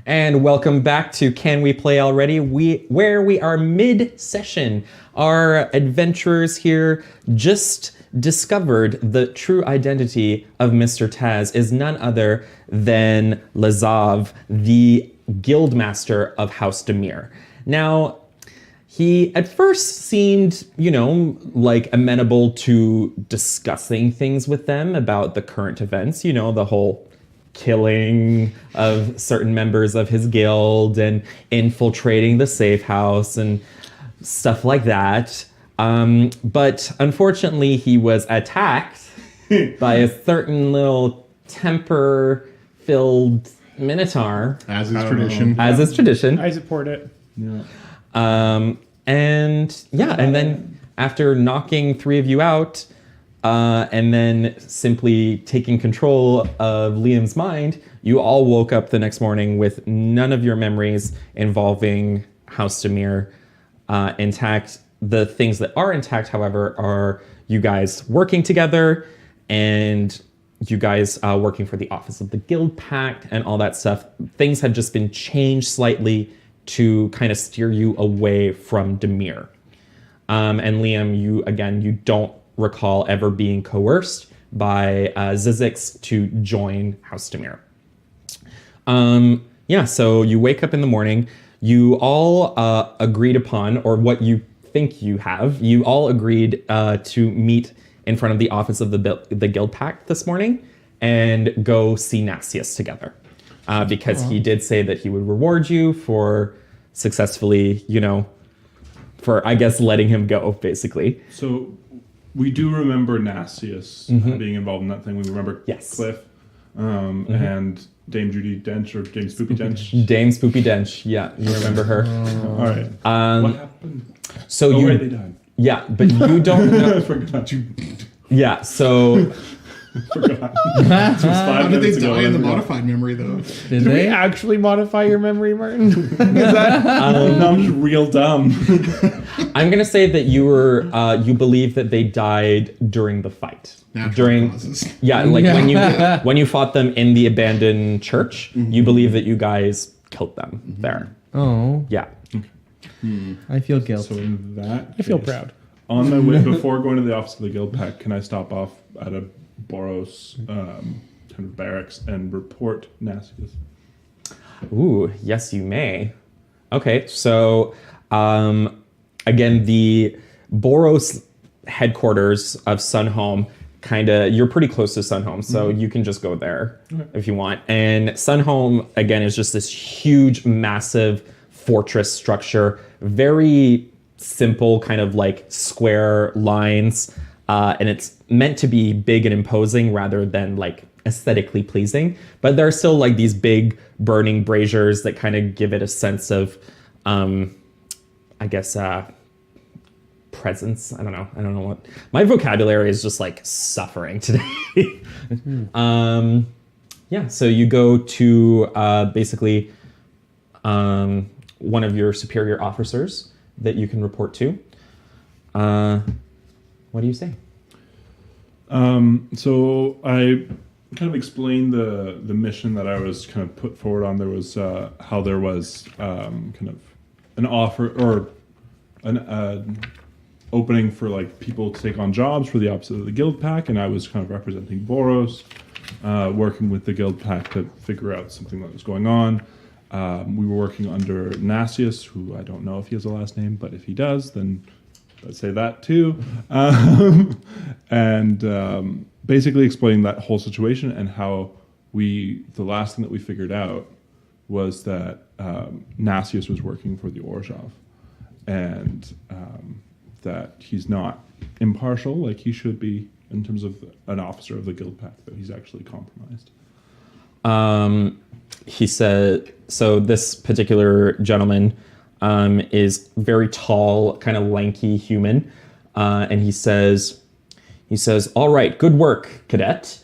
And welcome back to Can We Play Already? Where we are mid-session. Our adventurers here just discovered the true identity of Mr. Taz is none other than Lazav, the guildmaster of House Demir. Now, he at first seemed, like amenable to discussing things with them about the current events, the whole killing of certain members of his guild and infiltrating the safe house and stuff like that. But unfortunately, he was attacked by a certain little temper-filled minotaur. As is tradition. As is tradition. I support it. Yeah. And then after knocking three of you out, and then simply taking control of Liam's mind, you all woke up the next morning with none of your memories involving House Demir intact. The things that are intact, however, are you guys working together and you guys working for the Office of the Guild Pact and all that stuff. Things had just been changed slightly to kind of steer you away from Demir. And Liam, you don't recall ever being coerced by Zizix to join House Demir. So you wake up in the morning. You all agreed upon, or what you think you all agreed to meet in front of the office of the Guild Pact this morning and go see Nasius together. Because he did say that he would reward you for successfully, for, I guess, letting him go, basically. So we do remember Nasius being involved in that thing. We remember Cliff and Dame Judy Dench or Dame Spoopy Dench. Dame Spoopy Dench, yeah, you remember her. All right. What happened? So they died. Yeah, but you don't know. I forgot you. Yeah, so... Forgot. How did they die in the modified memory, though? Did we actually modify your memory, Martin? Is that... No, I'm just real dumb. I'm gonna say that you believe that they died during the fight. Natural causes. When you fought them in the abandoned church, you believe that you guys killed them there. Oh. Yeah. I feel guilt. So in that I feel case, proud. On my way, before going to the office of the Guild Pact, can I stop off at a Boros kind of barracks and report Nasius? Ooh, yes, you may. Okay, so again, the Boros headquarters of Sunhome, you're pretty close to Sunhome, so you can just go there if you want. And Sunhome, again, is just this huge, massive fortress structure, very simple, kind of like square lines. And it's meant to be big and imposing rather than like aesthetically pleasing. But there are still like these big burning braziers that kind of give it a sense of, presence. I don't know what. My vocabulary is just like suffering today. So you go to basically one of your superior officers that you can report to. What do you say? So I kind of explained the mission that I was kind of put forward on. There was how there was kind of an offer or an opening for like people to take on jobs for the opposite of the Guild Pact, and I was kind of representing Boros, working with the Guild Pact to figure out something that was going on. We were working under Nasius, who I don't know if he has a last name, but if he does, then I'd say that too. And basically explaining that whole situation and how the last thing that we figured out was that Nasius was working for the Orzhov, and that he's not impartial like he should be in terms of an officer of the Guild Pact, that he's actually compromised. He said, so this particular gentleman is very tall, kind of lanky human. And he says, all right, good work, cadet.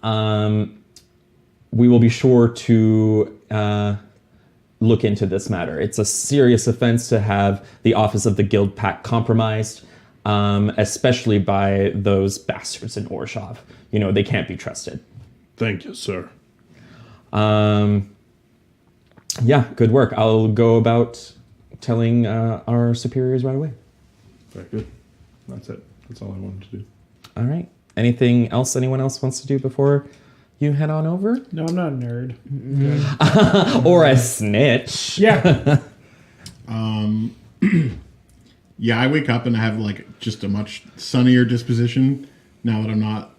We will be sure to look into this matter. It's a serious offense to have the office of the Guild Pact compromised, especially by those bastards in Orzhov. They can't be trusted. Thank you, sir. Yeah, good work. I'll go about telling our superiors right away. Very good. That's it. That's all I wanted to do. All right. Anything else anyone else wants to do before you head on over? No, I'm not a nerd. Or a snitch? Yeah. Yeah, I wake up and I have like just a much sunnier disposition now that I'm not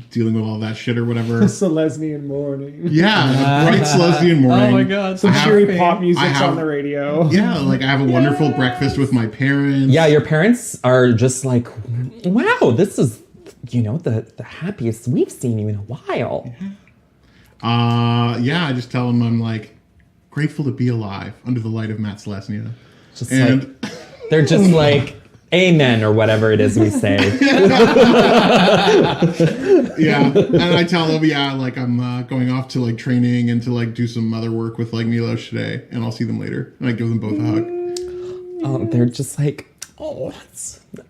dealing with all that shit or whatever. Selesnian morning. Yeah, bright Selesnian morning. Oh my god, Some I have- cheery pop I music's have- on the radio. Yeah, like I have a wonderful breakfast with my parents. Yeah, your parents are just like, wow, this is, the happiest we've seen you in a while. Yeah, I just tell them I'm like grateful to be alive under the light of Matt Selesnia. Just And like, they're just like, amen, or whatever it is we say. yeah, and I tell them, yeah, like I'm going off to like training and to like do some other work with like Milos today, and I'll see them later. And I give them both a hug. They're just like, oh,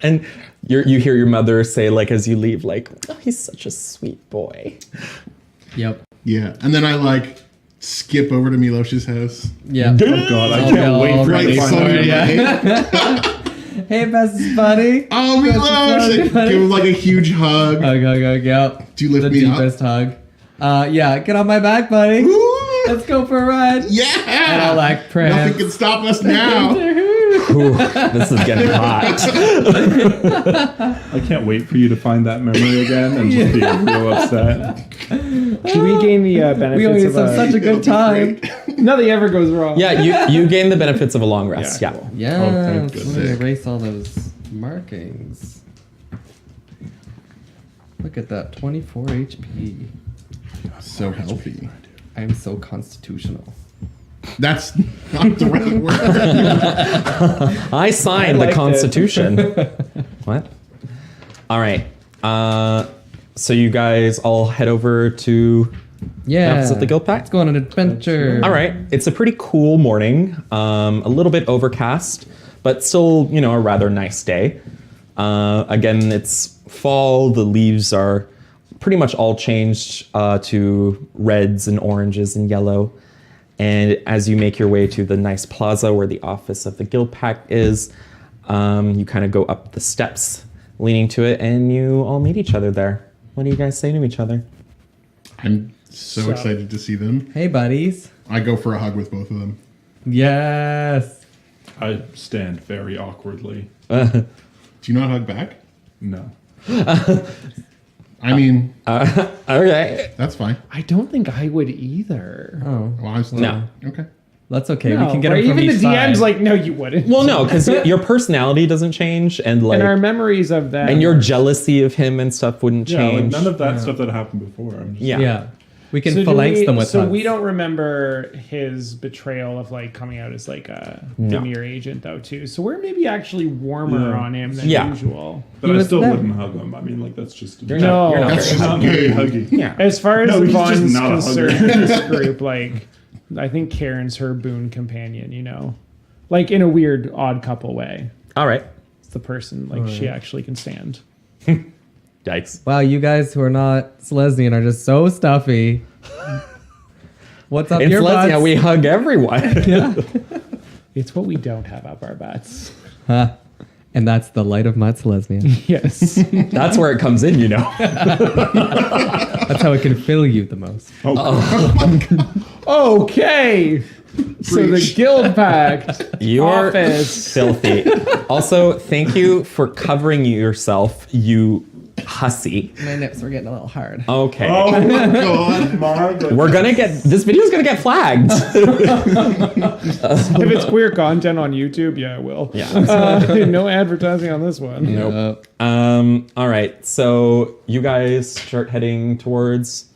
and you hear your mother say, like, as you leave, like, oh, he's such a sweet boy. Yep. Yeah, and then I like skip over to Milos's house. Yeah. Oh god, I can't wait for Right, you to find sunny out. day. Hey, best buddy. Oh, Milos! I give him like a huge hug. Hug. Yep. Do you lift the me up? deepest hug. Yeah, get on my back, buddy. Ooh, Let's go for a ride. yeah! And I'll like pray. Nothing can stop us now. Ooh, this is getting hot. I can't wait for you to find that memory again and just be real upset. Do we gain the benefits We always of have such a good time. Nothing ever goes wrong. Yeah, you gain the benefits of a long rest. Yeah. cool. Yeah. Oh, thank Let goodness. me erase all those markings. Look at that, 24 HP. So healthy. I am so constitutional. That's not the right word. I signed I liked the it. Constitution. What? All right. So you guys all head over to Yeah. Office of the Guild Pact? Let's go on an adventure. All right. It's a pretty cool morning. A little bit overcast, but still, a rather nice day. Again, it's fall. The leaves are pretty much all changed to reds and oranges and yellow. And as you make your way to the nice plaza where the office of the Guild Pact is, you kind of go up the steps leaning to it, and you all meet each other there. What do you guys say to each other? I'm so excited to see them. Hey, buddies. I go for a hug with both of them. Yes. I stand very awkwardly. Do you not hug back? No. I mean, Okay. that's fine. I don't think I would either. Oh. Well, I'm still, No. Okay. That's okay. No, we can get right? them from Even each the DM's side. like, no, you wouldn't. Well, no, because your personality doesn't change, and like, and our memories of that. and your jealousy of him and stuff wouldn't Yeah, like change. none of that stuff that happened before. I'm just Yeah. Yeah. We can do phalanx we- them with So hugs. we don't remember his betrayal of like coming out as like a No. Demir agent though too. So we're maybe actually warmer Yeah. on him than Yeah. usual. But He I was still them. wouldn't hug him. I mean, like that's just You're No. not. You're not That's very just not hungry. very huggy. Yeah. As far as No, the he's just Vaughn's not a concerned hugger. in this group, like I think Karen's her boon companion, like in a weird, odd couple way. All right. It's the person like she actually can stand. Yikes. Wow, you guys who are not Selesnian are just so stuffy. What's up In your butts? Selesnya, we hug everyone. Yeah. It's what we don't have up our butts. Huh. And that's the light of my Selesnian. Yes. That's where it comes in, That's how it can fill you the most. Okay. So the Guild Pact You're office. filthy. Also, thank you for covering yourself, you hussy. My nips were getting a little hard. Okay. Oh my god, Margaret. We're gonna get, this video's gonna get flagged. If it's queer content on YouTube, yeah, it will. Yeah. No advertising on this one. Nope. All right. So you guys start heading towards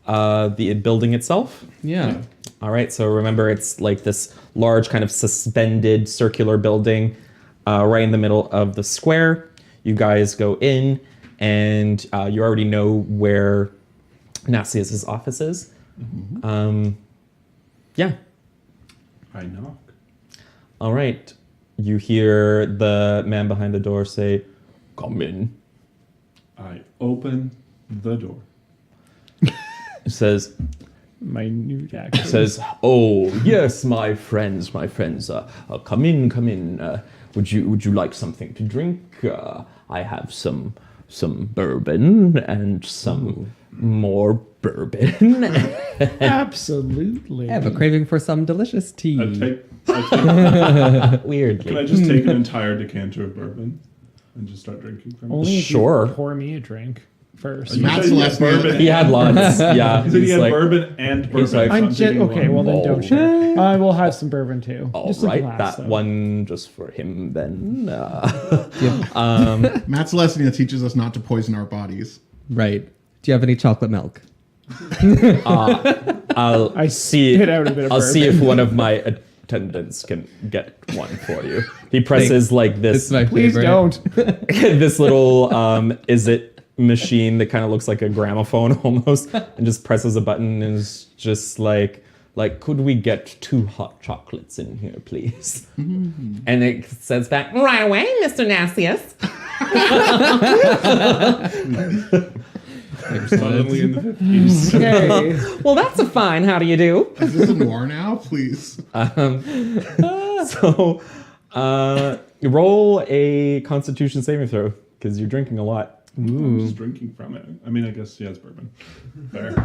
the building itself. Yeah. All right. So remember, it's like this large kind of suspended circular building right in the middle of the square. You guys go in, and you already know where Nassius's office is. Yeah. I knock. All right. You hear the man behind the door say, "Come in." I open the door. It says, minute accent. Says, "Oh yes, my friends, come in, come in. Would you like something to drink? I have some bourbon and some more bourbon." Absolutely. I have a craving for some delicious I tea. take, Weirdly. can I just take an entire decanter of bourbon and just start drinking from it? Only if Sure. you pour me a drink first. You Matt said he had Celestia. bourbon. He had lots. Yeah. He said he he's had like, bourbon and bourbon. he's like, so I'm I'm just taking okay. one. Well, then don't share. I will have some bourbon too. all Just a right, glass, that though. one just for him then. Matt Celestia teaches us not to poison our bodies. Right. Do you have any chocolate milk? I'll I see. spit out a bit of I'll see bourbon. if one of my attendants can get one for you. He presses like This is this my Please favorite. don't. this little is it machine that kind of looks like a gramophone almost, and just presses a button and is just like could we get 2 hot chocolates in here, please? And it says back, right away, Mr. Nastius. Suddenly in the 50s. Okay. Well, that's a fine. How do you do? Is this a noir now? Please. So, roll a Constitution saving throw because you're drinking a lot. I'm just drinking from it. I mean, I guess he has bourbon. Fair.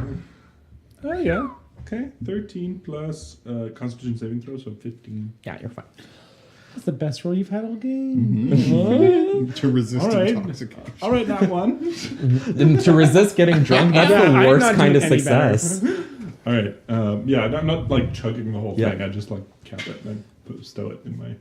Oh, yeah. Okay. 13 plus Constitution saving throw, so 15. Yeah, you're fine. That's the best roll you've had all game. To resist All right. intoxication. All right, that one. And to resist getting drunk, that's Yeah, the I'm worst not kind of doing any better. success. All right. Yeah, I'm not like chugging the whole Yeah. thing. I just like cap it and I stow it in my.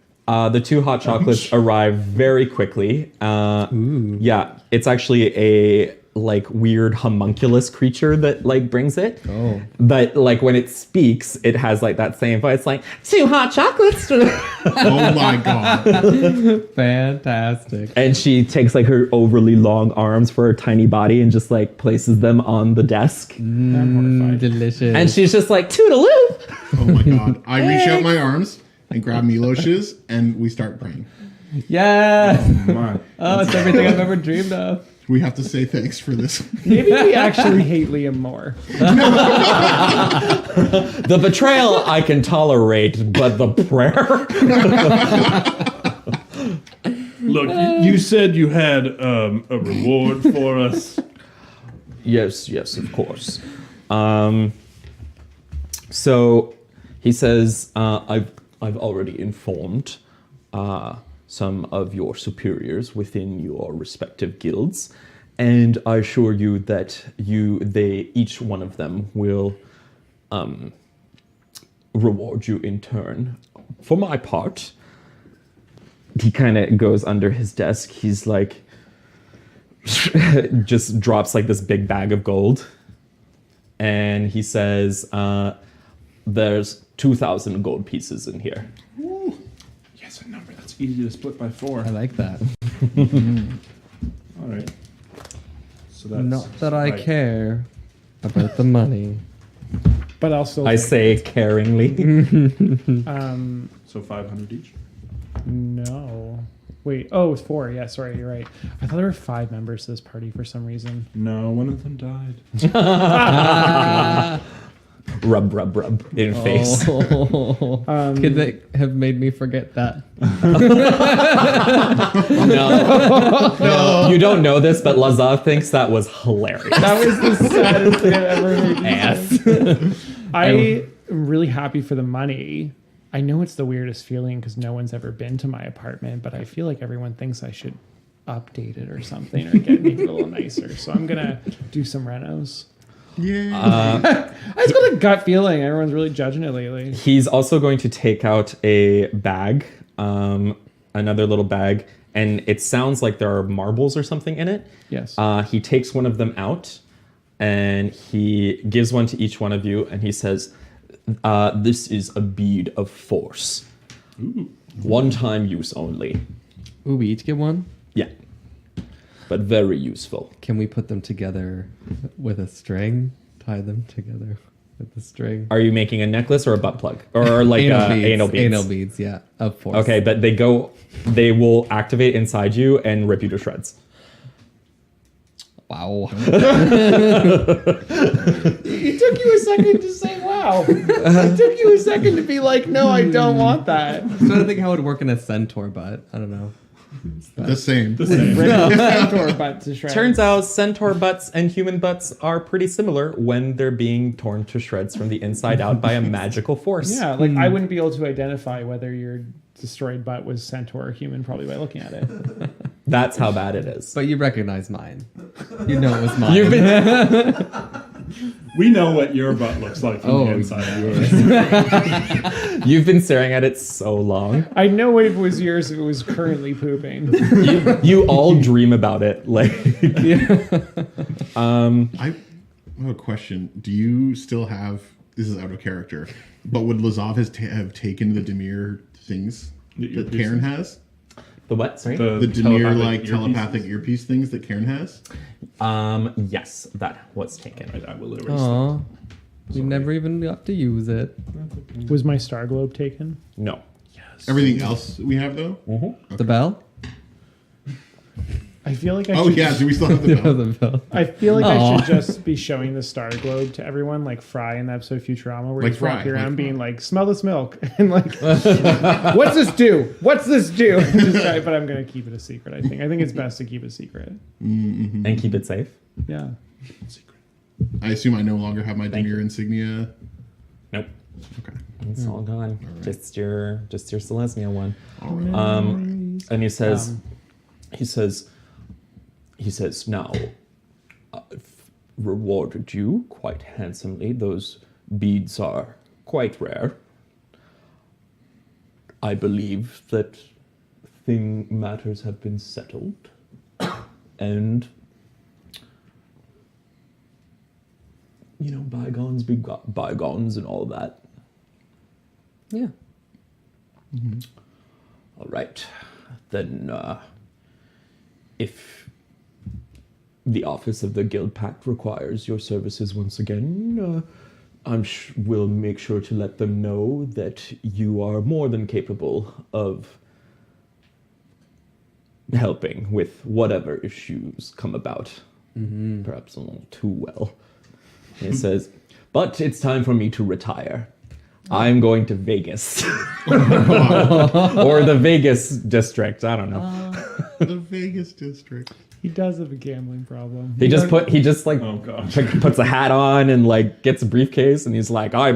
The 2 hot chocolates arrive very quickly. Yeah, it's actually a like weird homunculus creature that like brings it. Oh. But like when it speaks, it has like that same voice. It's like 2 hot chocolates. Oh my god. Fantastic. And she takes like her overly long arms for her tiny body and just like places them on the desk. I'm horrified. Delicious. And she's just like toodaloo. Oh my god. I reach out my arms and grab Milos's and we start praying. yeah. My. Oh, it's everything I've ever dreamed of. We have to say thanks for this. Maybe we actually hate Liam more. The betrayal I can tolerate, but the prayer. Look, you said you had a reward for us. Yes, of course. So he says, I've already informed some of your superiors within your respective guilds, and I assure you that each one of them will reward you in turn. For my part, he kind of goes under his desk. He's like, just drops like this big bag of gold, and he says, there's 2,000 gold pieces in here. Yes, a number that's easy to split by 4. I like that. All right. So that's Not that I like- care about the money. But I'll still. I take say caringly. it. So 500 each. No. Wait. Oh, it's 4. Yeah, sorry, you're right. I thought there were 5 members to this party for some reason. No, one of them died. Rub in face. Oh. Could they have made me forget that? No. You don't know this, but Lazav thinks that was hilarious. That was the saddest thing I've ever heard. Ass. I am really happy for the money. I know it's the weirdest feeling because no one's ever been to my apartment, but I feel like everyone thinks I should update it or something or make it a little nicer. So I'm gonna do some renos. Yeah. I just got a gut feeling everyone's really judging it lately. He's also going to take out a bag, another little bag, and it sounds like there are marbles or something in it. Yes. He takes one of them out, and he gives one to each one of you, and he says, this is a bead of force. Ooh. One time use only. Ooh, we each get one? Yeah. But very useful. Can we put them together with a string? Tie them together with a string? Are you making a necklace or a butt plug? Or like anal beads? Anal beads, yeah. Of force. Okay, but they will activate inside you and rip you to shreds. Wow. You took took you a second to say wow. It took you a second to be like, no, I don't want that. I'm trying to think how it would work in a centaur butt. I don't know. The same. Rip the centaur butt to shreds. Turns out centaur butts and human butts are pretty similar when they're being torn to shreds from the inside out by a magical force. Yeah, like I wouldn't be able to identify whether your destroyed butt was centaur or human probably by looking at it. That's how bad it is. But you recognize mine. You know it was mine. You've been We know what your butt looks like from the inside out. you've been staring at it so long. I know if it was yours if it was currently pooping. You all dream about it. Like I have a question. Do you still have? This is out of character, but would Lazov have taken the Demir things that Karen has? the what? Sorry. The Demir telepathic earpiece things that Karen has? Yes, that was taken. I will erase that. Aw. You never even got to use it. Was my star globe taken? No. Everything else we have though? The bell? I feel like I Oh should yeah, do we still have the bell? The bell. I feel like I Aw. should just be showing the star globe to everyone, like Fry in the episode of Futurama, where Like he's walking Fry, around like being like, "Smell this milk," and like, "What's this do? What's this do?" But I'm gonna keep it a secret. I think it's best to keep it secret. And keep it safe. Yeah. I assume I no longer have my Demir insignia. Nope. Okay. It's all gone. right. Just your Selesnya one. All right. And he says, now, I've rewarded you quite handsomely. Those beads are quite rare. I believe that matters have been settled, and bygones be bygones and all that. Yeah. All right, then if the office of the Guild Pact requires your services once again, we'll make sure to let them know that you are more than capable of helping with whatever issues come about. Perhaps a little too well. He says, but it's time for me to retire. I'm going to Vegas. Or the Vegas district. I don't know. The Vegas district. He does have a gambling problem. He just Oh god. puts a hat on and like gets a briefcase and he's like, I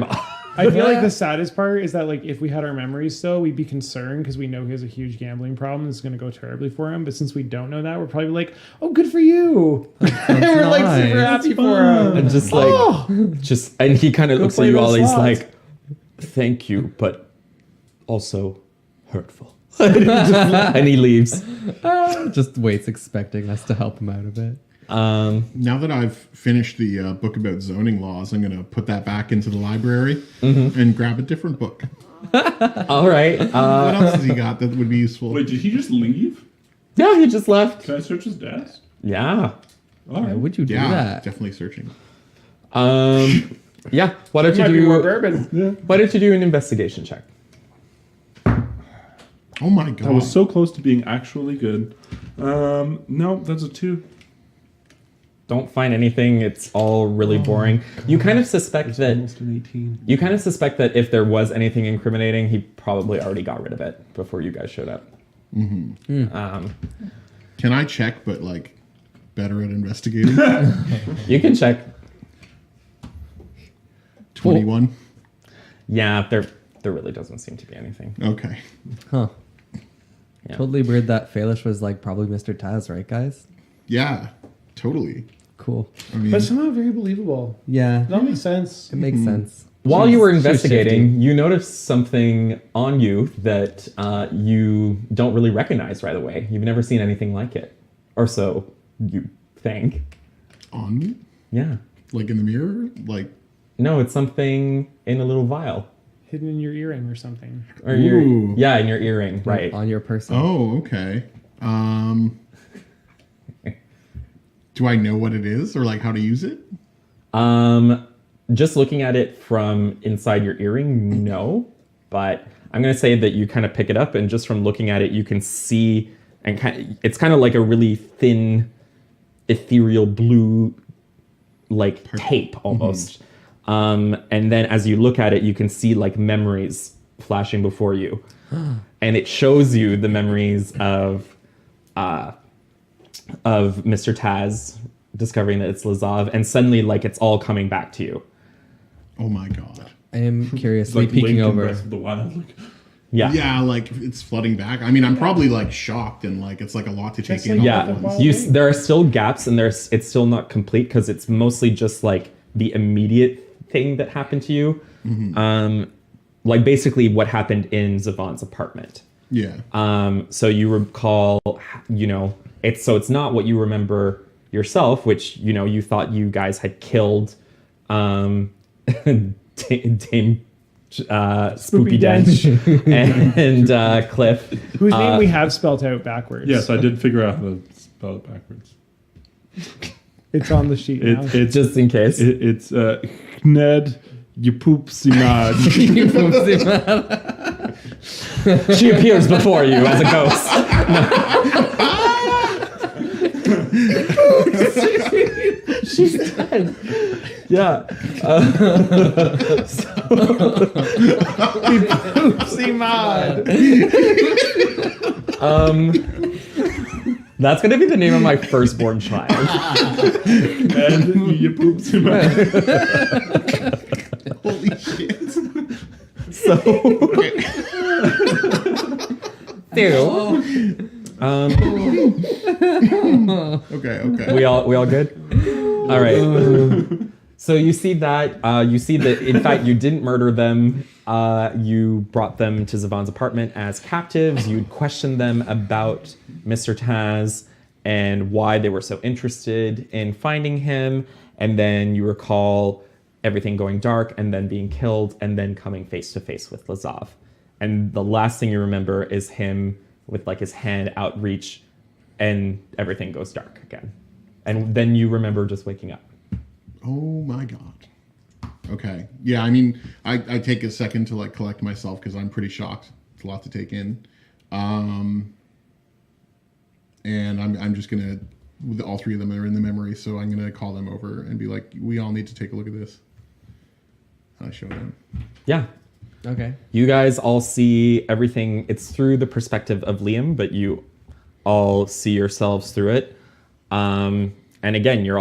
feel like the saddest part is that like if we had our memories still, we'd be concerned because we know he has a huge gambling problem. It's going to go terribly for him. But since we don't know that, we're probably like, "Oh, good for you!" And we're like super nice. happy for him. and just like and he kind of looks at play you all. those He's slots. like, "Thank you, but also hurtful." And he leaves. Just waits expecting us to help him out a bit. Now that I've finished the book about zoning laws, I'm going to put that back into the library and grab a different book. All right. What else has he got that would be useful? Wait, did he just leave? Yeah, he just left. Can I search his desk? Yeah. All Why right. would you do Yeah, that? definitely searching. Yeah. Why don't Might be you more do? bourbon. Why don't you do an investigation check? Oh my god. I was so close to being actually good. No, that's a 2. Don't find anything. It's all really boring. You kind of suspect that. Almost an 18. You kind of suspect that if there was anything incriminating, he probably already got rid of it before you guys showed up. Can I check, but like better at investigating? You can check. 21. Yeah, there really doesn't seem to be anything. Okay. Huh. Yeah. Totally weird that Falish was like probably Mr. Taz, right, guys? Yeah, totally. Cool. I mean, But somehow very believable. Yeah. That makes sense. It makes sense. While you were She's investigating, you noticed something on you that you don't really recognize right away. You've never seen anything like it, or so you think. on me? Yeah. Like in the mirror? Like, No, it's something in a little vial. Hidden in your earring or something. Or Ooh. in your earring, right? On your person. oh, okay. Do I know what it is or like how to use it? Just looking at it from inside your earring, no. But I'm gonna say that you kind of pick it up, and just from looking at it, you can see, and it's kind of like a really thin, ethereal blue, like tape almost. And then as you look at it, you can see like memories flashing before you. And it shows you the memories of Mr. Taz discovering that it's Lazav, and suddenly like it's all coming back to you. Oh my god. I am curiously Like peeking Link in over. Breath of the Wild. Like, Yeah. Yeah, like it's flooding back. I mean, I'm probably like shocked and like it's like a lot to take Just in. like- all at Yeah, once. there are still gaps, and it's still not complete because it's mostly just like the immediate thing that happened to you, like basically what happened in Zavon's apartment. Yeah. So you recall, it's not what you remember yourself, which you thought you guys had killed, Dame Spoopy Dench and Cliff. Whose name we have spelt out backwards. yes, I did figure out how to spell it backwards. It's on the sheet now. It's Just in case. it's Ned Yupupsimad. She appears before you as a ghost. She's dead. Yeah. See mod. That's gonna be the name of my firstborn child. Ned Yupupsimad. Holy shit. So. Okay. We all good? All right. So you see that in fact you didn't murder them. You brought them to Zavon's apartment as captives. You'd questioned them about Mr. Taz and why they were so interested in finding him. And then you recall everything going dark and then being killed and then coming face to face with Lazav. And the last thing you remember is him with like his hand outreach and everything goes dark again. And then you remember just waking up. Oh my god. Okay. Yeah, I mean, I take a second to like collect myself because I'm pretty shocked. It's a lot to take in. And I'm just gonna, all three of them are in the memory, so I'm gonna call them over and be like, we all need to take a look at this. I show them. Yeah. Okay. You guys all see everything. It's through the perspective of Liam, but you all see yourselves through it. And again, you're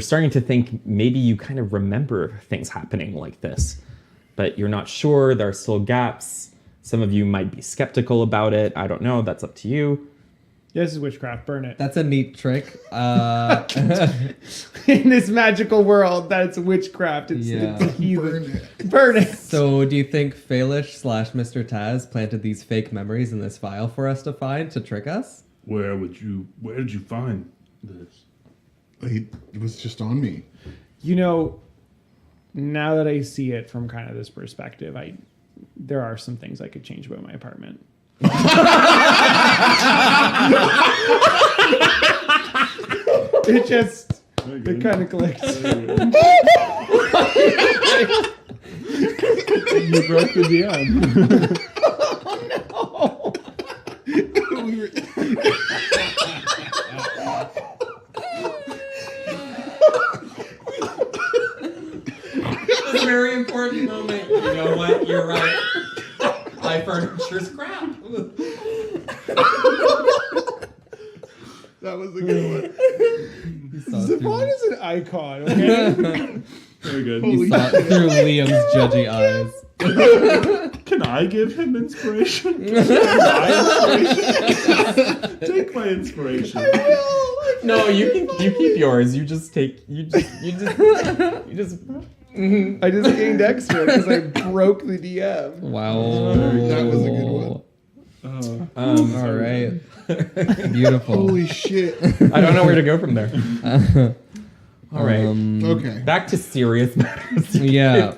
starting to think maybe you kind of remember things happening like this, but you're not sure. There are still gaps. Some of you might be skeptical about it. I don't know. That's up to you. This is witchcraft. Burn it. That's a neat trick. In this magical world, that's witchcraft. It's a heathen. Burn it. So do you think Faelish / Mr. Taz planted these fake memories in this file for us to find to trick us? Where did you find this? It was just on me. Now that I see it from kind of this perspective, there are some things I could change about my apartment. It kind of clicks. You broke the DM. It's a very important moment. You know what? You're right. My furniture's crap. That was a good one. Zavon is an icon, okay? Very good. Holy Saw it through Liam's judgy eyes. Can I give him inspiration? Take my inspiration. No, you keep yours. You just I just gained extra because I broke the DM. Wow. That was a good one. All right. Beautiful. Holy shit. I don't know where to go from there. All right. Okay. Back to serious matters. Yeah.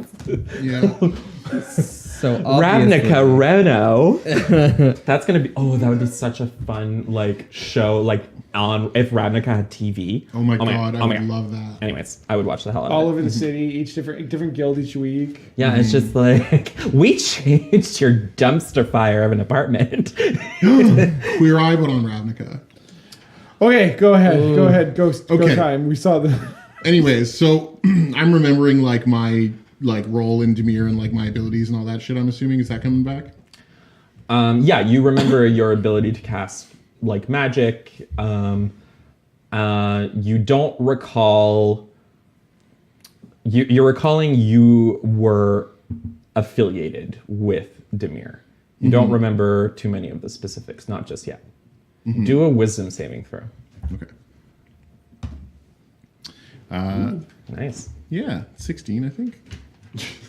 Yeah. So obviously, RAVNICA Reno. That's gonna be. Oh, that would be such a fun show. If RAVNICA had TV. Oh my god, I Oh my would God. love that. Anyways, I would watch the hell out All of it. over the city, each different guild each week. Yeah, it's just like we changed your dumpster fire of an apartment. Queer Eye, but on Ravnica. Okay, go ahead. Go ahead. Go Okay. time. We saw the. Anyways, so I'm remembering like my like role in Demir and like my abilities and all that shit. I'm assuming, is that coming back? Yeah, you remember your ability to cast like magic. You don't recall. You're recalling you were affiliated with Demir. You don't remember too many of the specifics, not just yet. Do a wisdom saving throw. Okay. Nice. Yeah, 16, I think.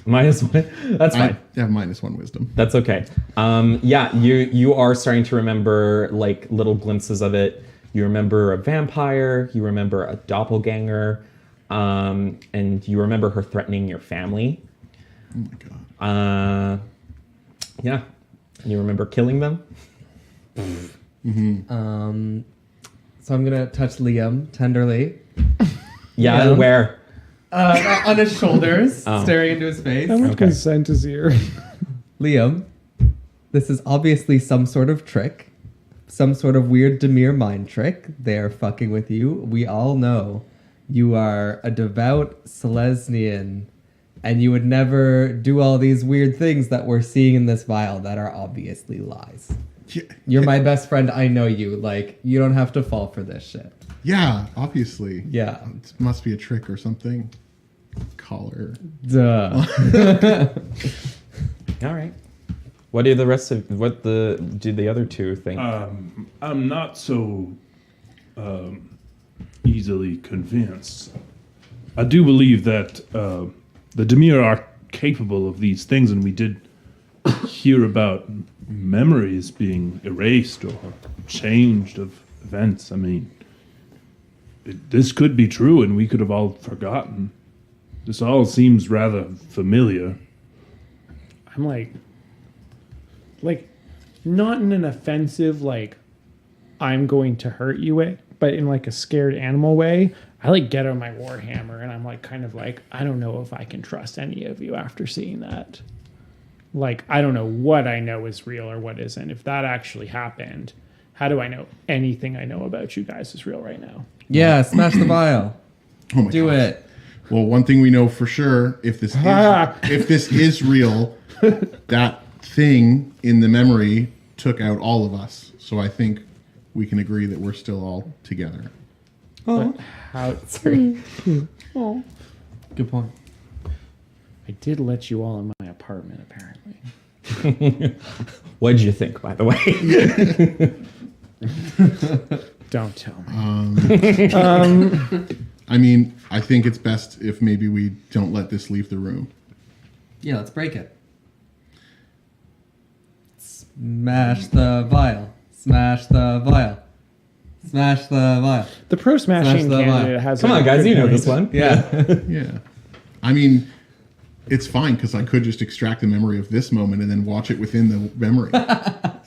-1. That's fine. I have -1 wisdom. That's okay. Yeah, you are starting to remember like little glimpses of it. You remember a vampire. You remember a doppelganger, and you remember her threatening your family. Oh my god. Yeah, you remember killing them. So I'm gonna touch Liam tenderly Yeah, Yeah. where? on his shoulders, Oh. staring into his face. How much Okay. consent is here? Liam, this is obviously some sort of trick, some sort of weird Demir mind trick. They are fucking with you. We all know you are a devout Selesnian, and you would never do all these weird things that we're seeing in this vial that are obviously lies. Yeah, You're my best friend. I know you. Like, you don't have to fall for this shit. yeah, obviously. Yeah. It must be a trick or something. Collar. Duh. All right. What do the rest of do the other two think? I'm not so easily convinced. I do believe that the Demir are capable of these things, and we did hear about memories being erased or changed of events. I mean, this could be true, and we could have all forgotten. This all seems rather familiar. I'm like not in an offensive like I'm going to hurt you way, but in like a scared animal way. I like get out my warhammer and I'm like kind of like I don't know if I can trust any of you after seeing that. Like I don't know what I know is real or what isn't. If that actually happened, how do I know anything I know about you guys is real right now? Yeah, smash the vial. Oh my Do gosh. it. Well, one thing we know for sure, if this is real, that thing in the memory took out all of us. So I think we can agree that we're still all together. But how Sorry. oh, Good point. I did let you all in my apartment apparently. What did you think, by the way? Don't tell me. I mean, I think it's best if maybe we don't let this leave the room. Yeah, let's break it. Smash the vial. Smash the vial. Smash the vial. The pro smashing Smash the candidate line. has Come a on, guys, good you know point. this one. Yeah. Yeah. I mean, it's fine because I could just extract the memory of this moment and then watch it within the memory.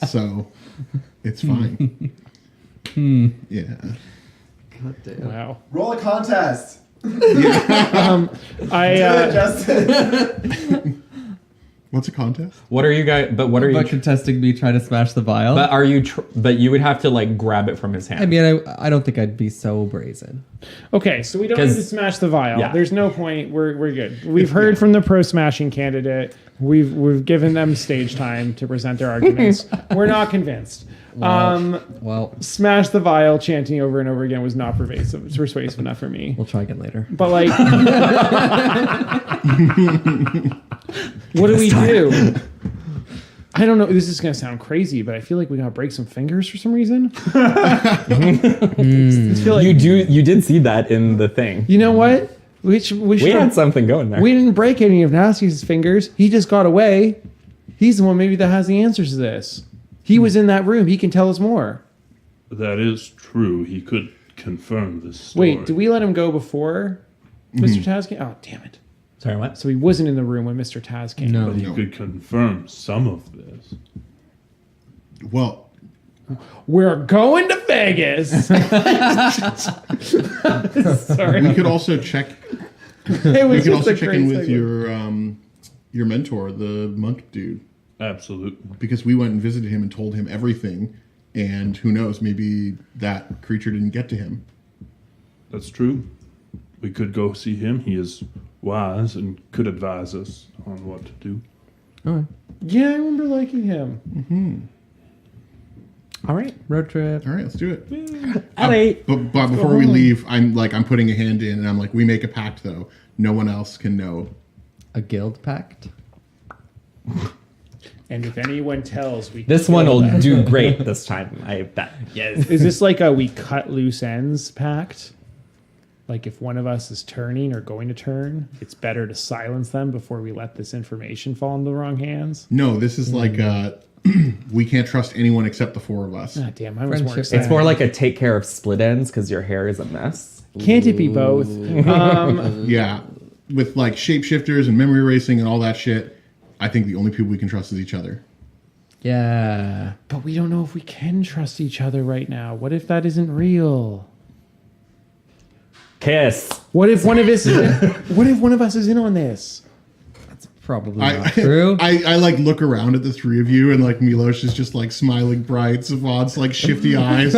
So it's fine. Yeah. God damn. Wow. Roll a contest. I Justin. What's a contest? What are you guys? But what are you? About contesting me trying to smash the vial? But are you? But you would have to like grab it from his hand. I mean, I don't think I'd be so brazen. okay, so we don't need 'Cause- to smash the vial. yeah. There's no point. We're good. We've heard from the pro smashing candidate. We've given them stage time to present their arguments. We're not convinced. Well, Smash the vial chanting over and over again was not persuasive. It's persuasive enough for me. we'll try again later. But like, what do we do? I don't know. This is gonna sound crazy, but I feel like we gotta break some fingers for some reason. I feel like you did see that in the thing. you know what? We We had something going there. We didn't break any of Nasty's fingers. He just got away. He's the one maybe that has the answers to this. He was in that room. He can tell us more. That is true. He could confirm this story. Wait, did we let him go before Mr. Taz came? Oh, damn it. Sorry, what? So he wasn't in the room when Mr. Taz came. No. But he could confirm some of this. Well, We're going to Vegas. Sorry. we could also check. It was We could just also a check great in with segment. your mentor, the monk dude, Absolutely. because we went and visited him and told him everything. And who knows, maybe that creature didn't get to him. That's true. we could go see him. He is wise and could advise us on what to do. Okay. Yeah, I remember liking him. All right. Road trip. All right, let's do it. All right. But before we leave, I'm putting a hand in, and I'm like, we make a pact though. No one else can know. A guild pact. And if anyone tells, we This kill one will them. do great this time. I bet. Yes. Is this like a we cut loose ends pact? Like if one of us is turning or going to turn, it's better to silence them before we let this information fall into the wrong hands? No, this is like we can't trust anyone except the four of us. Ah, damn, I was more Friendship. excited. It's more like a take care of split ends because your hair is a mess. Can't it be both? Yeah, with like shapeshifters and memory erasing and all that shit. I think the only people we can trust is each other. Yeah. But we don't know if we can trust each other right now. What if that isn't real? Kiss. What if one of us is in on this? Probably not true. I like look around at the three of you, and like Milos is just like smiling bright. Savant's like shifty eyes.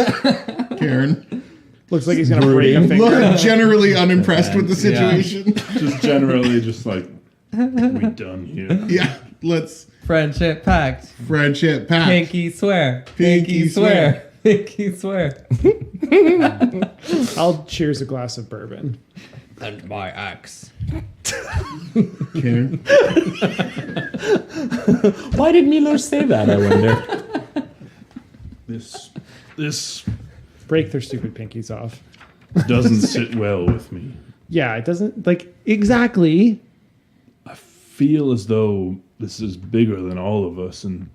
Karen Looks like he's gonna break a finger. look generally unimpressed with the situation. Just generally, just like we done here. Yeah, let's Friendship pact. friendship pact. Pinky swear. Pinky swear. Pinky swear. I'll cheers a glass of bourbon. And my axe. Karen. Why did Milos say that, I wonder? This Break their stupid pinkies off. doesn't sit well with me. Yeah, it doesn't like exactly. I feel as though this is bigger than all of us, and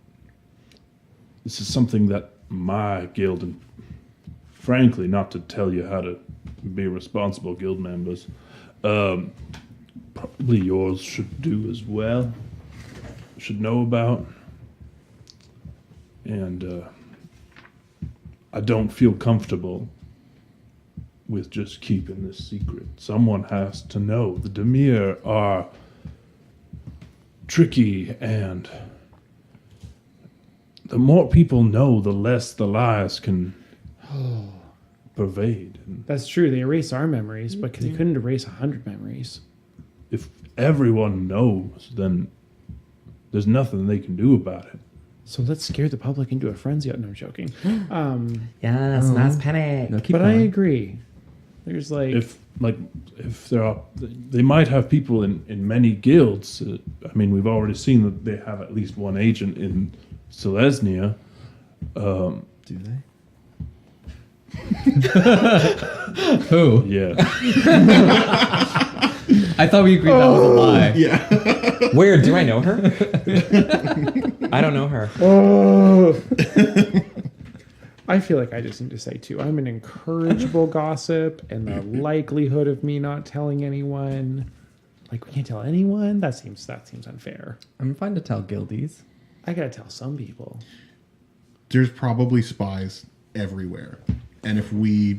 this is something that my guild, and frankly, not to tell you how to be responsible guild members, probably yours should do as well, should know about. And I don't feel comfortable with just keeping this secret. Someone has to know. The Demir are tricky, and the more people know, the less the lies can pervade. And That's true. They erase our memories, but they couldn't erase 100 memories. if everyone knows, then there's nothing they can do about it. So let's scare the public into a frenzy. No, I'm joking. Yes, mass panic. No, keep But I going. agree. There's like If there are, they might have people in many guilds. I mean, we've already seen that they have at least one agent in Selesnya. Do they? Who? Yeah, I thought we agreed that was a lie. Yeah. Where do I know her? I don't know her. I feel like I just need to say too. I'm an incorrigible gossip, and the likelihood of me not telling anyone, like we can't tell anyone, that seems unfair. I'm fine to tell guildies. I gotta tell some people. There's probably spies everywhere. And if we,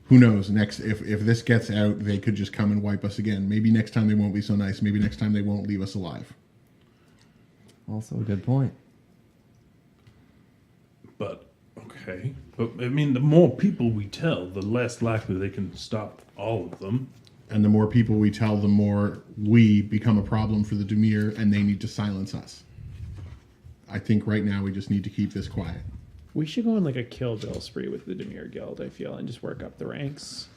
who knows, if this gets out, they could just come and wipe us again. Maybe next time they won't be so nice. Maybe next time they won't leave us alive. Also a good point. but okay. But I mean, the more people we tell, the less likely they can stop all of them. And the more people we tell, the more we become a problem for the Demir, and they need to silence us. I think right now we just need to keep this quiet. We should go on like a Kill Bill spree with the Demir Guild, I feel, and just work up the ranks.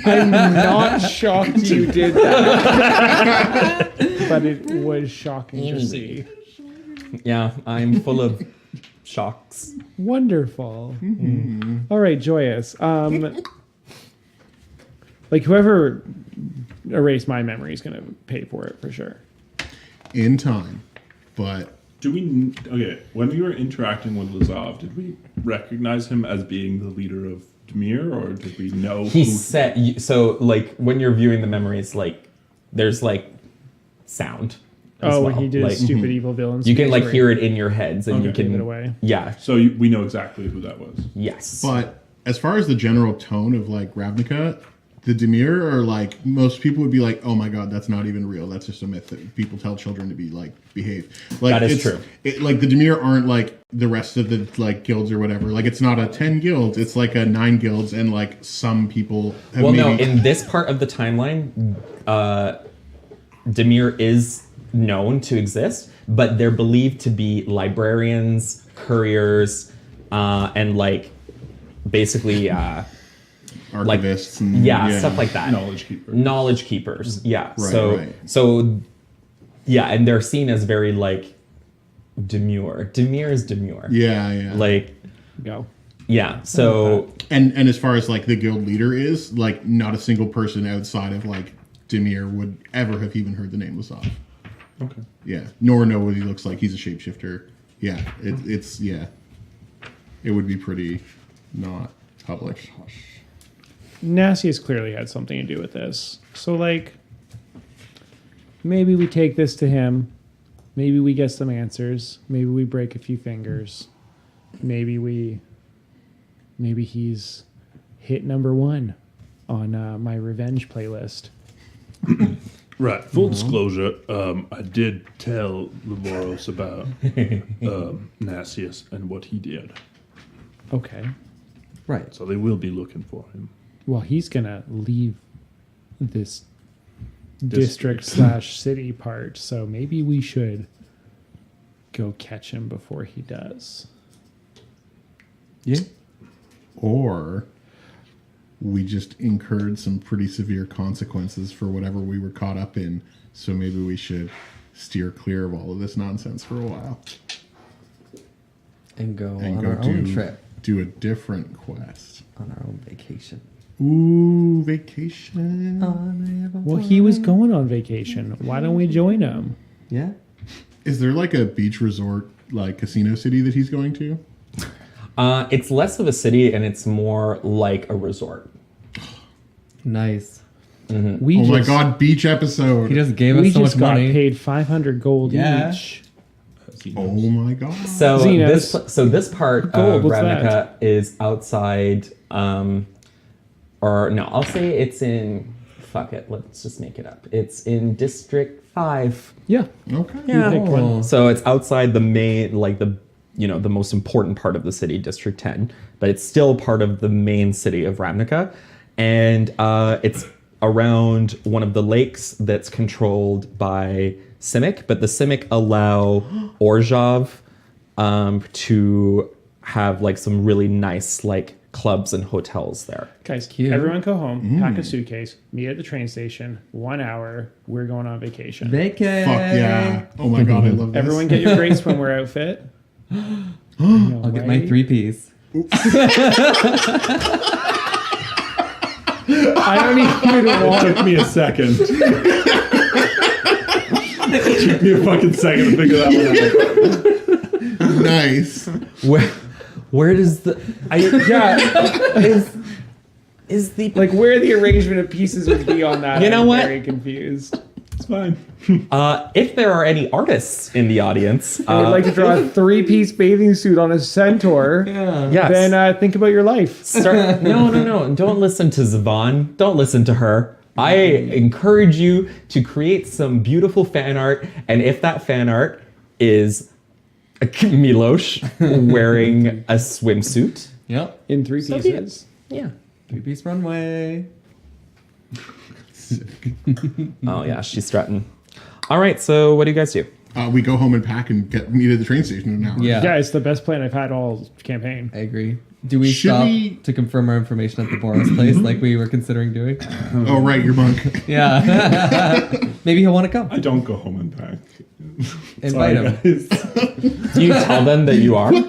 I'm not shocked you did that. But it was shocking to see. Yeah, I'm full of shocks. Wonderful. All right, joyous. Like whoever erased my memory is gonna pay for it for sure. In time. But Do we? Okay, when we were interacting with Lazov, did we recognize him as being the leader of Demir, or did we know? He who, said, so like when you're viewing the memories, like there's like sound. as Oh, well. when he did like, his stupid evil villain. you can speech like where hear it in your heads, and Okay. you can Give it away. Yeah. So we know exactly who that was. Yes. But as far as the general tone of like RAVNICA, the Demir are like, most people would be like, oh my god, that's not even real. That's just a myth that people tell children to be like, behave. Like, That is true. Like the Demir aren't like the rest of the like guilds or whatever. Like it's not a 10 guilds, it's like a 9 guilds, and like some people have Well, no, maybe... in this part of the timeline, Demir is known to exist, but they're believed to be librarians, couriers, and like basically archivists and stuff like that. Knowledge keepers. Yeah. Right. So yeah, and they're seen as very like demure. Demir is demure. Yeah. Like Go. yeah. So And as far as like the guild leader is, like not a single person outside of like Demir would ever have even heard the name Lasav. Okay. Yeah, nor know what he looks like. He's a shapeshifter. Yeah, it's it would be pretty not public. Nassius clearly had something to do with this. So, like, maybe we take this to him. Maybe we get some answers. Maybe we break a few fingers. Maybe he's hit number 1 on my revenge playlist. Right. Full disclosure, I did tell Laboros about Nassius and what he did. Okay. Right. So they will be looking for him. Well, he's gonna leave this district/city part, so maybe we should go catch him before he does. Yeah. Or we just incurred some pretty severe consequences for whatever we were caught up in. So maybe we should steer clear of all of this nonsense for a while And go and on go our own trip. do a different quest. On our own vacation. Ooh, vacation. Well, he was going on vacation. Why don't we join him? Yeah. Is there like a beach resort, like casino city that he's going to? it's less of a city and it's more like a resort. Nice. We Oh my just, god, beach episode. He just gave we us so much just got money. paid 500 gold Yeah. each. Oh my god. So Xenos. this part Gold, of what's RAVNICA that? is outside, or no, I'll say it's in. Fuck it, let's just make it up. It's in District 5. Yeah. Okay. Yeah. picked one. Oh. So it's outside the main, like the the most important part of the city, District 10, but it's still part of the main city of RAVNICA, and it's around one of the lakes that's controlled by Simic, but the Simic allow Orzhov to have like some really nice like clubs and hotels there. Guys, Cute. everyone go home, pack a suitcase, meet at the train station, 1 hour, we're going on vacation. Vacay. Fuck yeah. Oh my god, I love this. Everyone get your great swimwear outfit. I'll get my 3-piece. I don't even It want took me a second. It took me a fucking second to figure that one out. Nice. Where does the is the like where the arrangement of pieces would be on that. You know I'm what? Very confused. It's fine. if there are any artists in the audience, I would like to draw a 3-piece bathing suit on a centaur. yes. Then think about your life. Start, no. Don't listen to Zavon. Don't listen to her. I encourage you to create some beautiful fan art. And if that fan art is Milosh wearing a swimsuit, Yep. In 3 so be it. pieces. Yeah. 3-piece runway. Oh, yeah, she's strutting. All right, so what do you guys do? We go home and pack and meet at the train station in an hour. Yeah. Yeah, it's the best plan I've had all campaign. I agree. Do we Should stop we- to confirm our information at the Boros place like we were considering doing? Oh, right, you're monk. Yeah. Maybe he'll want to come. I don't go home and pack. Invite him. Do you tell them that you are? You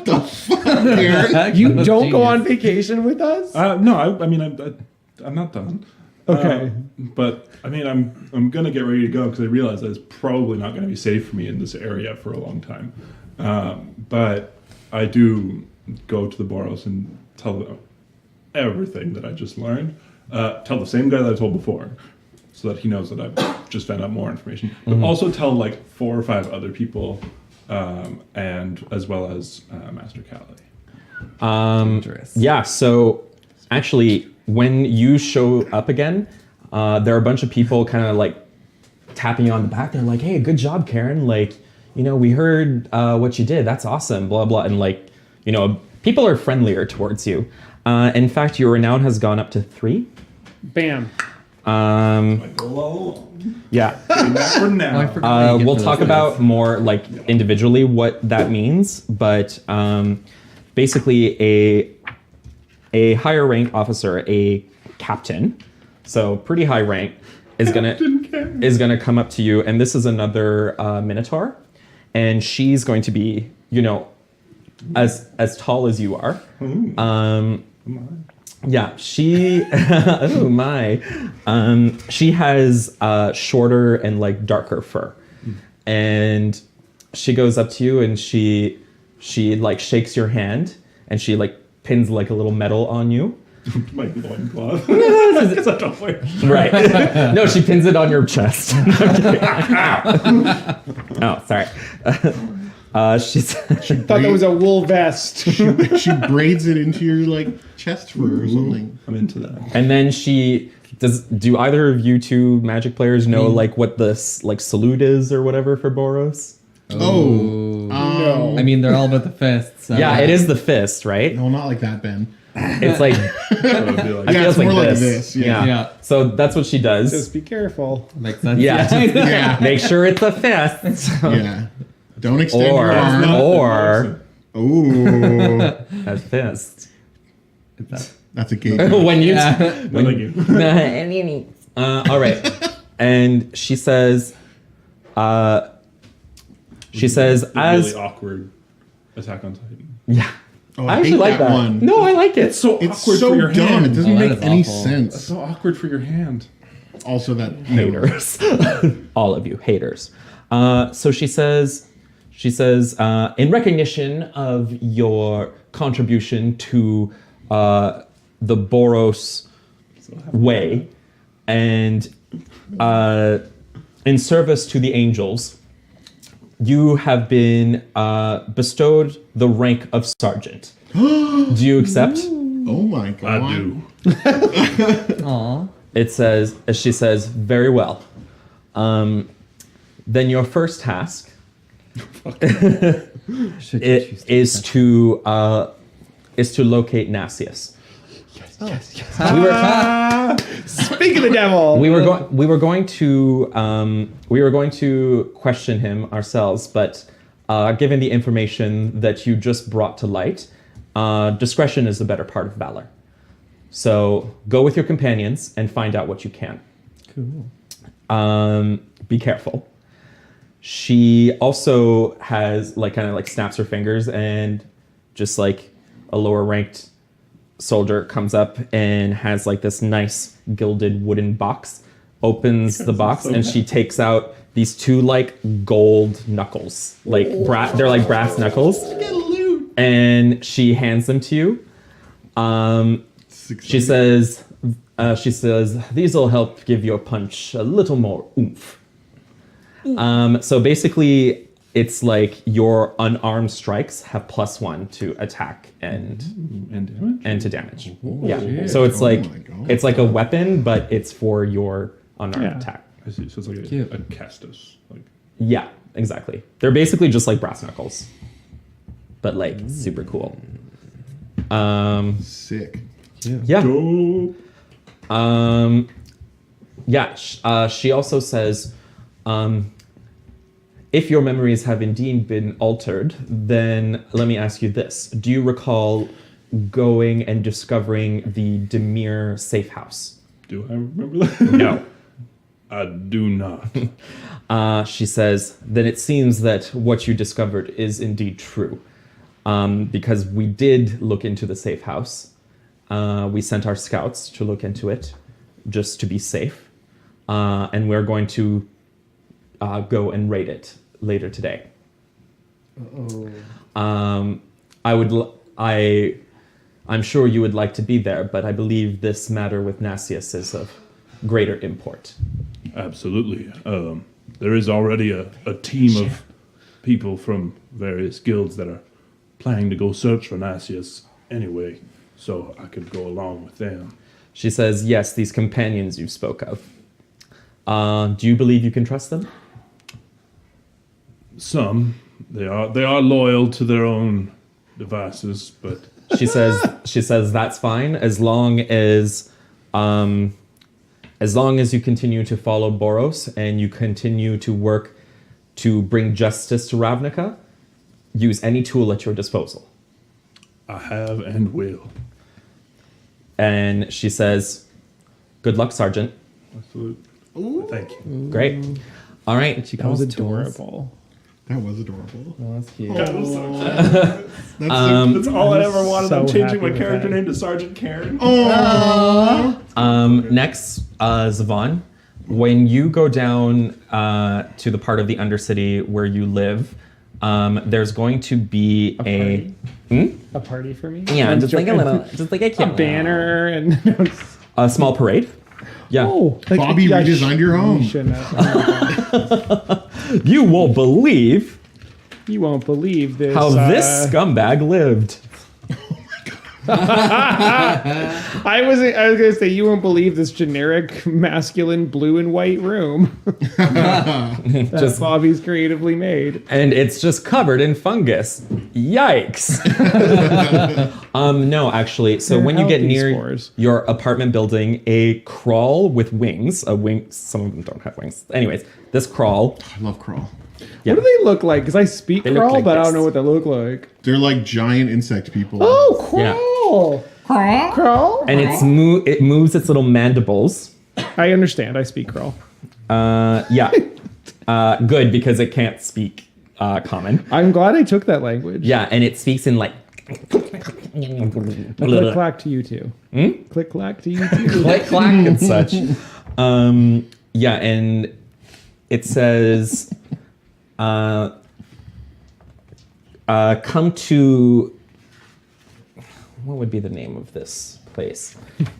don't go on vacation with us? No, I mean, I'm not done. Okay. But I mean, I'm gonna get ready to go because I realize that it's probably not gonna be safe for me in this area for a long time. But I do go to the Boros and tell them everything that I just learned. Tell the same guy that I told before, so that he knows that I've just found out more information. But also tell like 4 or 5 other people, and as well as Master Callie. Dangerous. Yeah, so actually, when you show up again, there are a bunch of people kind of like tapping you on the back. They're like, "Hey, good job, Karen. Like, we heard what you did. That's awesome." Blah blah. And like, people are friendlier towards you. In fact, your renown has gone up to 3. Bam. Yeah. For now. Oh, I forgot how you get We'll to talk those about more like individually what that means, but basically a higher rank officer, a captain, so pretty high rank, is gonna come up to you, and this is another Minotaur, and she's going to be as tall as you are. Yeah, she. Oh my. She has shorter and like darker fur, and she goes up to you and she like shakes your hand and she like pins like a little medal on you. My loincloth. Because I don't wear. Right. No, she pins it on your chest. Ow. Oh, sorry. She's. Thought that was a wool vest. She braids it into your like chest fur or something. I'm into that. And then she does. Do either of you two magic players know like what the like salute is or whatever for Boros? No. I mean, they're all about the fists. So. Yeah, it is the fist, right? No, not like that, Ben. It's like So it'd be like, I feel it's more like this, yeah. Yeah. So that's what she does. Just be careful. Makes sense. Yeah. Yeah. Make sure it's a fist. Yeah. Don't extend your arm. Or Ooh. a fist. That's a gay joke. When you no, thank you. all right. And she says as Really awkward Attack on Titan. yeah. Oh, I actually hate like that. one. No, I like it. So It's awkward so for your dumb. hand. It doesn't Oh, that make is any awful. sense. So awkward for your hand. Also, that Haters. All of you haters. So she says, in recognition of your contribution to the Boros way and in service to the angels, you have been bestowed the rank of sergeant. Do you accept? Oh my god. I do. Aw. It says, as she says, very well. Then your first task Should you choose to is to locate Nasius. Speak of the devil. We were going to question him ourselves, but given the information that you just brought to light, discretion is the better part of valor. So go with your companions and find out what you can. Cool. Be careful. She also has kind of snaps her fingers, and just like a lower ranked soldier comes up and has this nice gilded wooden box, opens the box, and she takes out these two gold knuckles, they're like brass knuckles, and she hands them to you. She says, these will help give your punch a little more oomph. So basically, it's your unarmed strikes have +1 to attack and And damage? to damage. Oh, Yeah. shit. So it's Oh my God. it's like a weapon, but it's for your unarmed Yeah. attack. I see. So it's like Cute. a castus. Yeah, exactly. They're basically just like brass knuckles, but super cool. Sick. Yeah. Dope. She also says, if your memories have indeed been altered, then let me ask you this. Do you recall going and discovering the Demir safe house? Do I remember that? No. I do not. She says, then it seems that what you discovered is indeed true. Because we did look into the safe house. We sent our scouts to look into it just to be safe. And we're going to go and raid it later today. I'm sure you would like to be there, but I believe this matter with Nasius is of greater import. Absolutely. There is already a team of people from various guilds that are planning to go search for Nasius anyway, so I could go along with them. She says, yes, these companions you spoke of. Do you believe you can trust them? Some they are loyal to their own devices, but She says that's fine as long as you continue to follow Boros and you continue to work to bring justice to Ravnica. Use any tool at your disposal. I have and will. And she says, "Good luck, Sergeant." Absolutely. Thank you. Great. All right. She That was calls tools. adorable. That was adorable. Oh, that's cute. That's all I ever wanted. so I'm changing happy my with character that. name to Sergeant Karen. Next, Zavon, when you go down to the part of the Undercity where you live, there's going to be A party for me? yeah, I'm just like a joking. little, just like a A cute banner and a small parade. Yeah. oh, like, Bobby redesigned your home. you shouldn't have. You won't believe You won't believe this. how this scumbag lived. I was gonna say you won't believe this generic masculine blue and white room that Just Bobby's creatively made. and it's just covered in fungus. Yikes. No, actually. So They're when you get healthy near spores. your apartment building, a crawl with wings, some of them don't have wings. Anyways, this crawl, I love crawl. yeah. What do they look like? Because I speak They look crawl, like but I don't this. know what they look like. They're like giant insect people. Oh, crawl! Crawl? And it moves its little mandibles. I understand. I speak crawl. Yeah. Good, because it can't speak common. I'm glad I took that language. Yeah, and it speaks in like Click clack to you too. Click clack to you too. click clack and such. Yeah, and it says, come to, what would be the name of this place?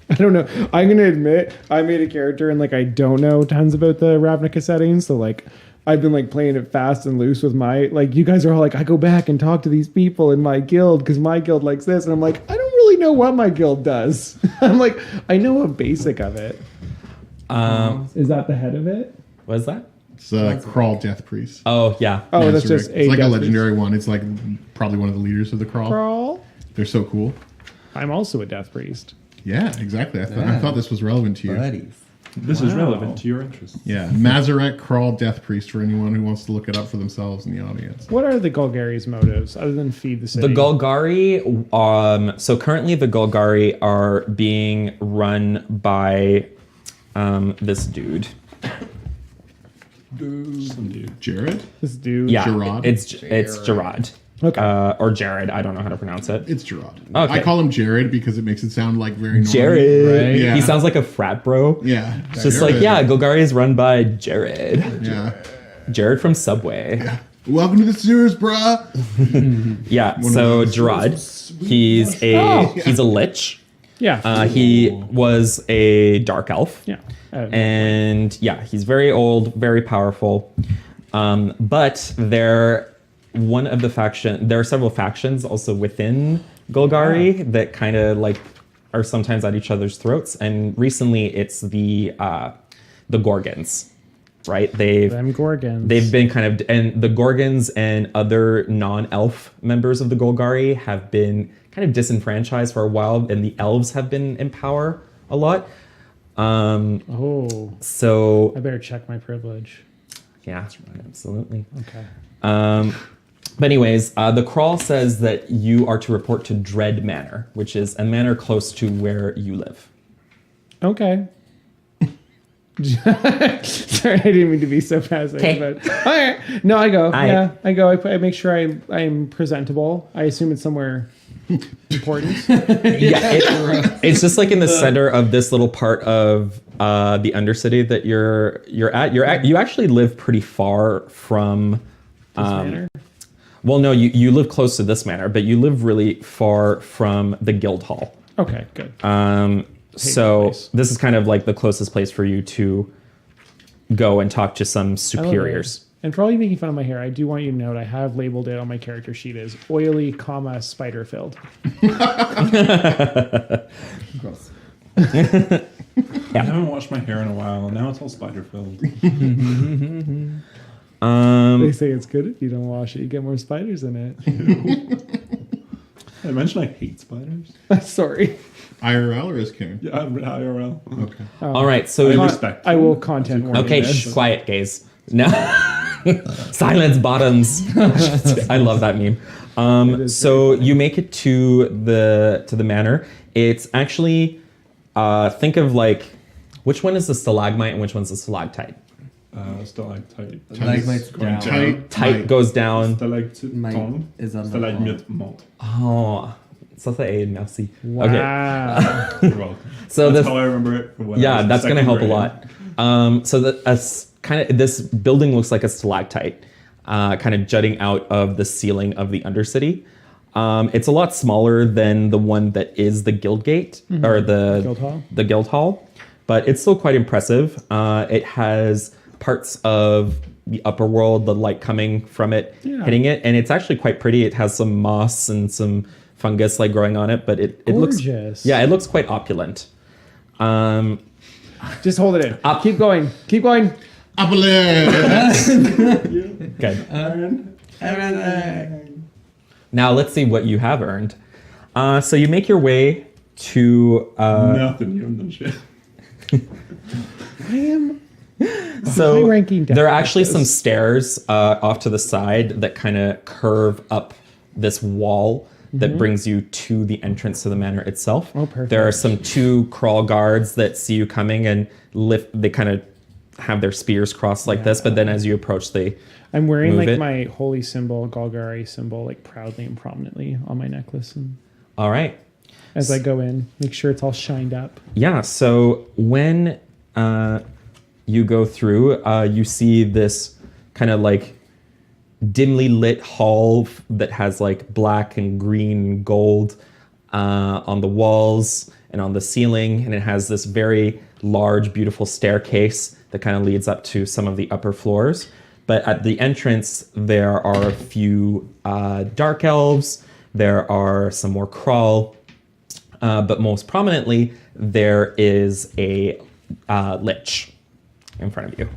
I don't know. I'm gonna admit I made a character and like I don't know tons about the Ravnica settings, so like I've been like playing it fast and loose with my like you guys are all like I go back and talk to these people in my guild because my guild likes this and I'm like I don't really know what my guild does. I'm like I know a basic of it. Is that the head of it? What is that? It's Crawl Death Priest. Oh, yeah. Oh, that's Master just Rick. It's like a death legendary one. It's like probably one of the leaders of the Crawl. crawl. They're so cool. I'm also a death priest. Yeah, exactly. I thought this was relevant to you. Buddies. This is Wow. relevant to your interests. Yeah, Mazarek Crawl Death Priest for anyone who wants to look it up for themselves in the audience. What are the Golgari's motives other than feed the city? The Golgari, so currently the Golgari are being run by this dude. Some dude. Jared? This dude. Yeah, Gerard? it's Gerard. Okay. Or Jared, I don't know how to pronounce it. It's Gerard. Okay. I call him Jared because it makes it sound like very normal. Jared. Right? Yeah. He sounds like a frat bro. Yeah. It's just like, yeah, Golgari is run by Jared. Yeah. Jared from Subway. Welcome to the sewers, bruh. Yeah, One so of those Gerard, he's a lich. Yeah. He was a dark elf. yeah. And yeah, he's very old, very powerful. But there are several factions also within Golgari that kind of like are sometimes at each other's throats. And recently it's the Gorgons, right? Them Gorgons. They've been kind of, and the Gorgons and other non-elf members of the Golgari have been kind of disenfranchised for a while, and the elves have been in power a lot. Oh, So I better check my privilege. yeah, absolutely. Okay. But anyways, the crawl says that you are to report to Dread Manor, which is a manor close to where you live. Okay. Sorry, I didn't mean to be so passive. Okay. But okay. No, I go. Aye. Yeah, I go. I make sure I'm presentable. I assume it's somewhere important. It's just like in the center of this little part of the Undercity that you're at. You actually live pretty far from. This manor. Well, no, you live close to this manor, but you live really far from the guild hall. Okay, good. So place. this is kind of like the closest place for you to go and talk to some I love it. superiors. And for all you making fun of my hair, I do want you to note I have labeled it on my character sheet as oily, spider filled. Gross. I haven't washed my hair in a while, and now it's all spider filled. They say it's good if you don't wash it. You get more spiders in it. I mentioned I hate spiders. Sorry. IRL or is Karen? Yeah, IRL. Okay. All right, so I will content warn. okay, quiet, gays. No, silence, bottoms. I love that meme. So you make it to the manor. It's actually think of like which one is the stalagmite and which one's the stalactite. Stalactite. Stalagmite's down. Tight goes down. Stalactite Mite is on the Stalagmite monte. Oh, ça c'est merci. Wow. Okay. You're welcome. So That's this, how I remember it. From when I yeah, was in that's gonna second help a grade. lot. So this building looks like a stalactite, kind of jutting out of the ceiling of the Undercity. It's a lot smaller than the one that is the Guild Gate or the Guild Hall, but it's still quite impressive. It has parts of the upper world, the light coming from it, hitting it, and it's actually quite pretty. It has some moss and some fungus like growing on it, but it looks it looks quite opulent. Just hold it in. Keep going. Keep going. Okay. Now let's see what you have earned. So you make your way to Nothing. You haven't done shit. I am. so high-ranking there are actually Death some stairs off to the side that kind of curve up this wall that brings you to the entrance to the manor itself. Oh, perfect. There are some two crawl guards that see you coming and lift. They kind of have their spears crossed like this, but then as you approach, I'm wearing move like it. my holy symbol, Golgari symbol, like proudly and prominently on my necklace, and all right. as I go in, make sure it's all shined up. Yeah, so when you go through, you see this kind of like dimly lit hall that has like black and green and gold on the walls and on the ceiling, and it has this very large, beautiful staircase that kind of leads up to some of the upper floors. But at the entrance, there are a few dark elves, there are some more crawl, but most prominently, there is a lich in front of you.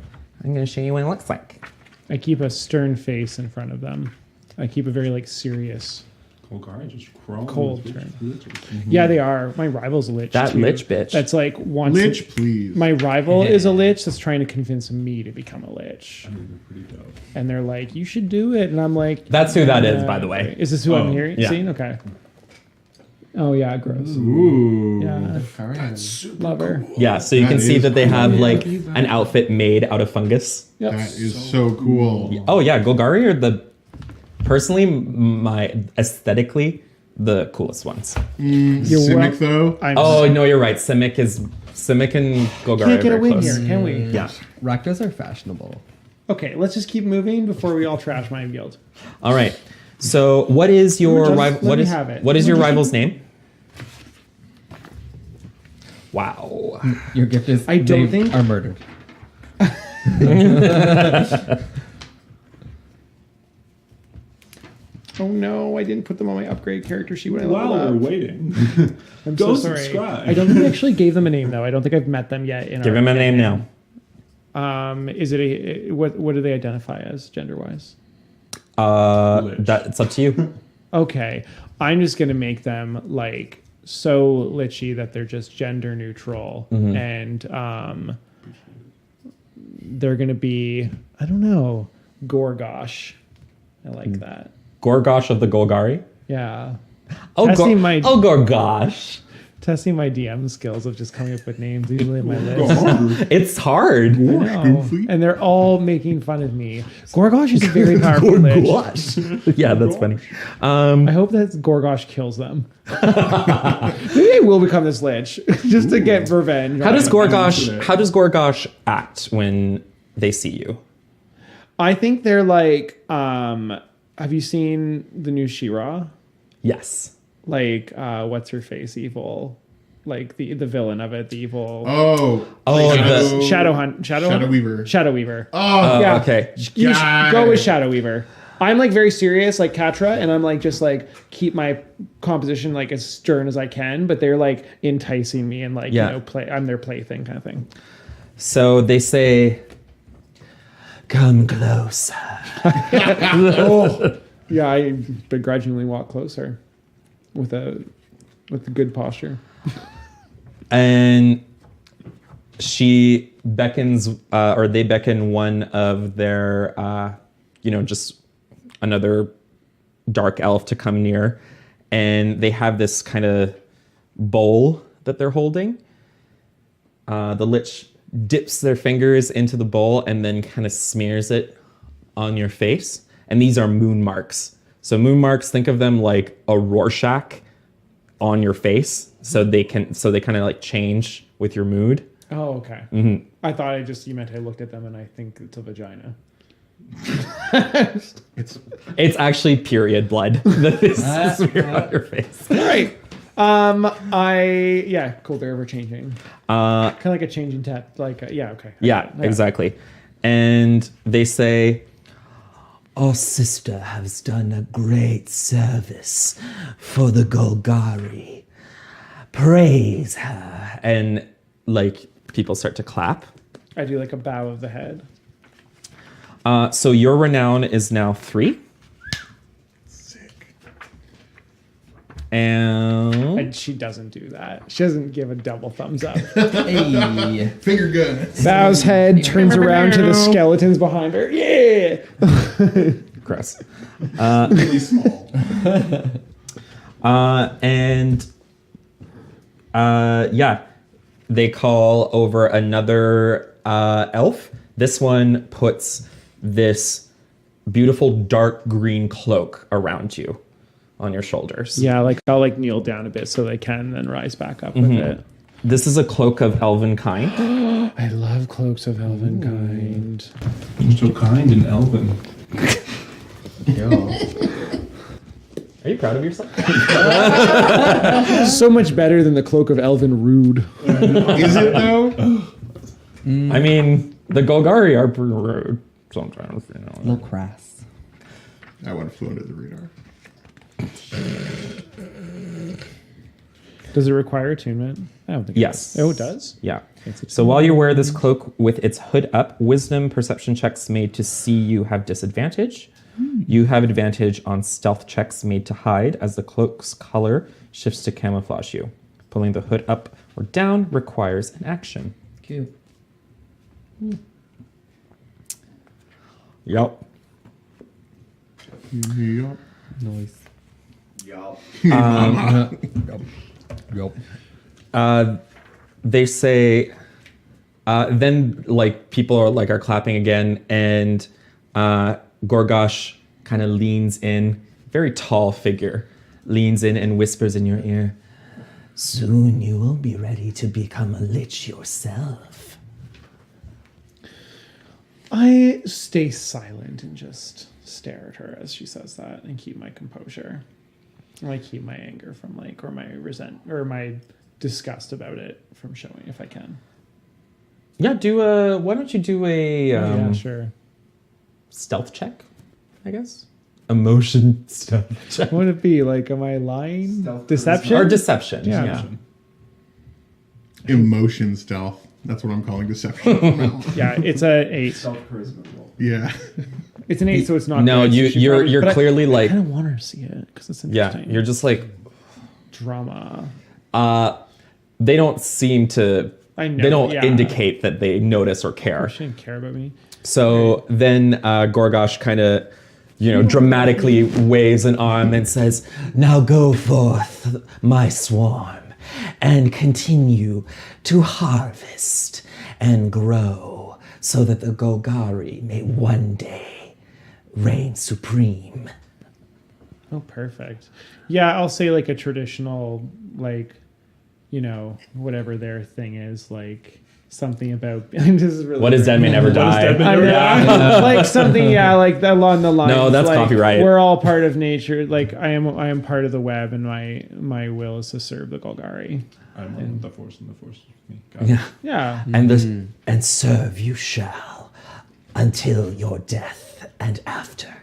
I'm going to show you what it looks like. I keep a stern face in front of them. I keep a very like serious. Golgari just crawling. Cold with turn. liches. Yeah, they are. My rival's a lich. That too. lich bitch. That's like once. Lich, please. My rival is a lich that's trying to convince me to become a lich, I mean, they're pretty dope. and they're like, "You should do it," and I'm like, That's who that is, by the way. Is this who I'm Oh, hearing? yeah. Seeing? Okay. Oh yeah, gross. Ooh. Yeah, love her. Yeah, so you That can see is that they have cool. like an outfit made out of fungus. Yep. That is so cool. Oh yeah, Golgari are personally my aesthetically the coolest ones. You're Simic though. I'm Oh no, you're right. Simic and Golgari can't are get a very win close. here, can we? Yeah. Rakdos are fashionable. Okay, let's just keep moving before we all trash my guild. All right. So what is your Just rival? let What me is have it. what is your Let me rival's name? Wow. Your gift is I don't they think- are murdered. Oh no, I didn't put them on my upgrade character sheet when I While leveled we're up. waiting, I'm go so sorry. subscribe. I don't think I actually gave them a name though. I don't think I've met them yet. Give him a name now. Is it a what? What do they identify as gender wise? Lich. It's up to you. Okay, I'm just gonna make them like so lichy that they're just gender neutral, and they're gonna be I don't know Gorgosh. I like that. Gorgosh of the Golgari. Yeah. Oh, Testing my- Gorgosh. Testing my DM skills of just coming up with names easily in my list. It's hard. No. And they're all making fun of me. Gorgosh is a very powerful lich. Gorgosh. Yeah, that's funny. I hope that Gorgosh kills them. Maybe I will become this lich just to get revenge. How does into Gorgosh? it. How does Gorgosh act when they see you? I think they're like, have you seen the new She-Ra? Yes. Like, what's her face? Evil. Like the villain of it, the evil Oh. Oh, Shadow Weaver. Shadow Weaver. Shadow Weaver. Oh. Yeah. okay. You Got go with it. Shadow Weaver. I'm like very serious, like Katra, and I'm like just like keep my composition like as stern as I can, but they're like enticing me and like Yeah. you know play. I'm their plaything kind of thing. So they say, "Come closer." Yeah, I begrudgingly walk closer with good posture. And she beckons, or they beckon one of their, just another dark elf to come near. And they have this kind of bowl that they're holding. The lich dips their fingers into the bowl and then kind of smears it on your face. And these are moon marks. So moon marks, think of them like a Rorschach on your face. So they kind of like change with your mood. Oh, okay. Mm-hmm. I thought you meant I looked at them and I think it's a vagina. It's actually period blood that is smeared on your face. All right. Cool. They're ever changing. Kind of like a changing tap. Like, okay. Yeah, exactly. And they say, "Our sister has done a great service for the Golgari. Praise her." And like people start to clap. I do like a bow of the head. So your renown is now 3. Sick. And And she doesn't do that. She doesn't give a double thumbs up. Hey. Finger gun. Bows head, turns around to the skeletons behind her. Yeah. gross. Really small. They call over another elf. This one puts this beautiful dark green cloak around you on your shoulders. Yeah, like I'll like kneel down a bit so they can then rise back up with it. This is a cloak of elven kind. I love cloaks of elven kind. So kind and elven. Yo. Are you proud of yourself? So much better than the cloak of elven rude. Is it though? I mean, the Golgari are pretty rude sometimes. You know. A little crass. I would have flew under the radar. Does it require attunement? I don't think Yes. it does. Oh, it does? Yeah. So while you wear this cloak with its hood up, wisdom perception checks made to see you have disadvantage. You have advantage on stealth checks made to hide as the cloak's color shifts to camouflage you. Pulling the hood up or down requires an action. Cute. Yup. Yup. Noise. Yup. Yup. They say, then like people are clapping again, and Gorgosh kind of leans in, very tall figure, leans in and whispers in your ear, "Soon you will be ready to become a lich yourself." I stay silent and just stare at her as she says that and keep my composure. I keep my anger from or my my disgust about it from showing if I can. Yeah, why don't you do a yeah, sure. stealth check, I guess? Emotion stealth check. What would it be? Like, am I lying? Stealth Deception? Or deception, Yeah. yeah. Emotion stealth. That's what I'm calling deception. from now on. Yeah, it's a 8. Self charisma roll. Yeah. It's an 8, so it's not. No, good, so she you're probably- you're but clearly I like, kind of want her to see it because it's yeah, interesting. you're just like, drama. they don't seem to, I know. they don't yeah. indicate that they notice or care. She didn't care about me. So then Gorgosh kind of, dramatically waves an arm and says, "Now go forth, my swarm, and continue to harvest and grow so that the Golgari may one day reign supreme." Oh, perfect. Yeah, I'll say like a traditional, whatever their thing is, like something about. This is really What does weird. Dead Man Ever Die? I know. Like something, like along the lines. No, that's like, copyright. We're all part of nature. Like I am part of the web, and my will is to serve the Golgari. I'm one with the force, and the force is with me. Got it. Yeah. Yeah. And serve you shall until your death and after.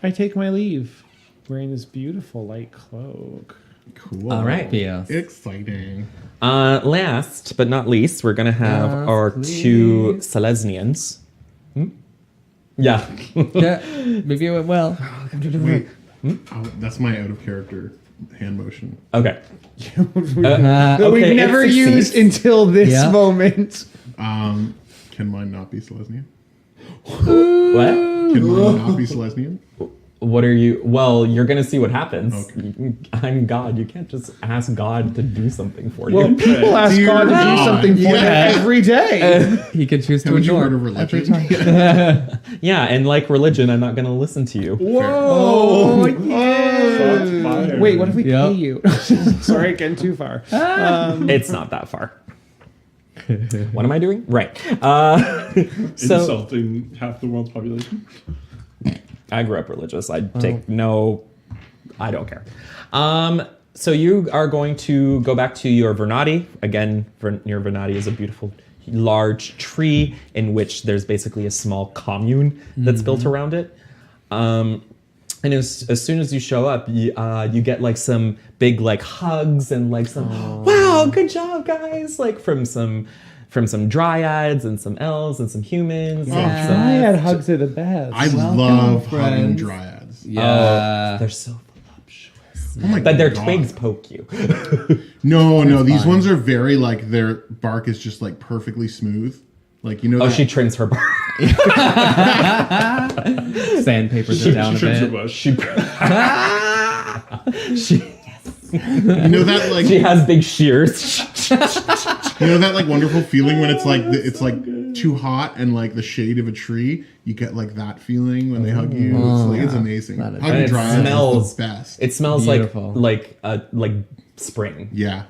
I take my leave, wearing this beautiful light cloak. Cool. All right. Yes. Exciting. Last but not least, we're gonna have Yes, our please. two Selesnians. Yeah. Yeah, maybe it went well. Wait. Oh, that's my out of character hand motion. Okay. That okay, we've it never succeeds. used until this Yeah. moment. Can mine not be Selesnian? What? Can mine not be Selesnian? What are you? Well, you're gonna see what happens. Okay. I'm God. You can't just ask God to do something for Well, you. people ask Dear God to do God, something for them yeah. every day. He can choose to Haven't you ignore heard of every religion? time. Yeah, and like religion, I'm not gonna listen to you. Whoa! Shots fired. Wait, what if we Yep. pay you? Sorry, getting too far. It's not that far. What am I doing? Right. So Insulting half the world's population. I grew up religious. I take no. I don't care. So you are going to go back to your Vernati. Again, your Vernati is a beautiful, large tree in which there's basically a small commune that's built around it. And as soon as you show up, you get like some big like hugs and like some wow, good job, guys! Like from some dryads and some elves and some humans. Oh, and some, Dryad hugs are the best. I Welcome, love hugging friends. dryads. Yeah. they're so voluptuous. Oh my But their God. twigs poke you. No, these fine. ones are very like their bark is just like perfectly smooth. Like you know. Oh, that- she trims her bark. Sandpapers it down a Trims her bit. bush. You know that like She has big shears. you know that like wonderful feeling when it's like it's like too hot and like the shade of a tree. You get like that feeling when they hug you. It's amazing. That is- Hugging And it dryads smells- is the best. It smells Beautiful. like spring. Yeah,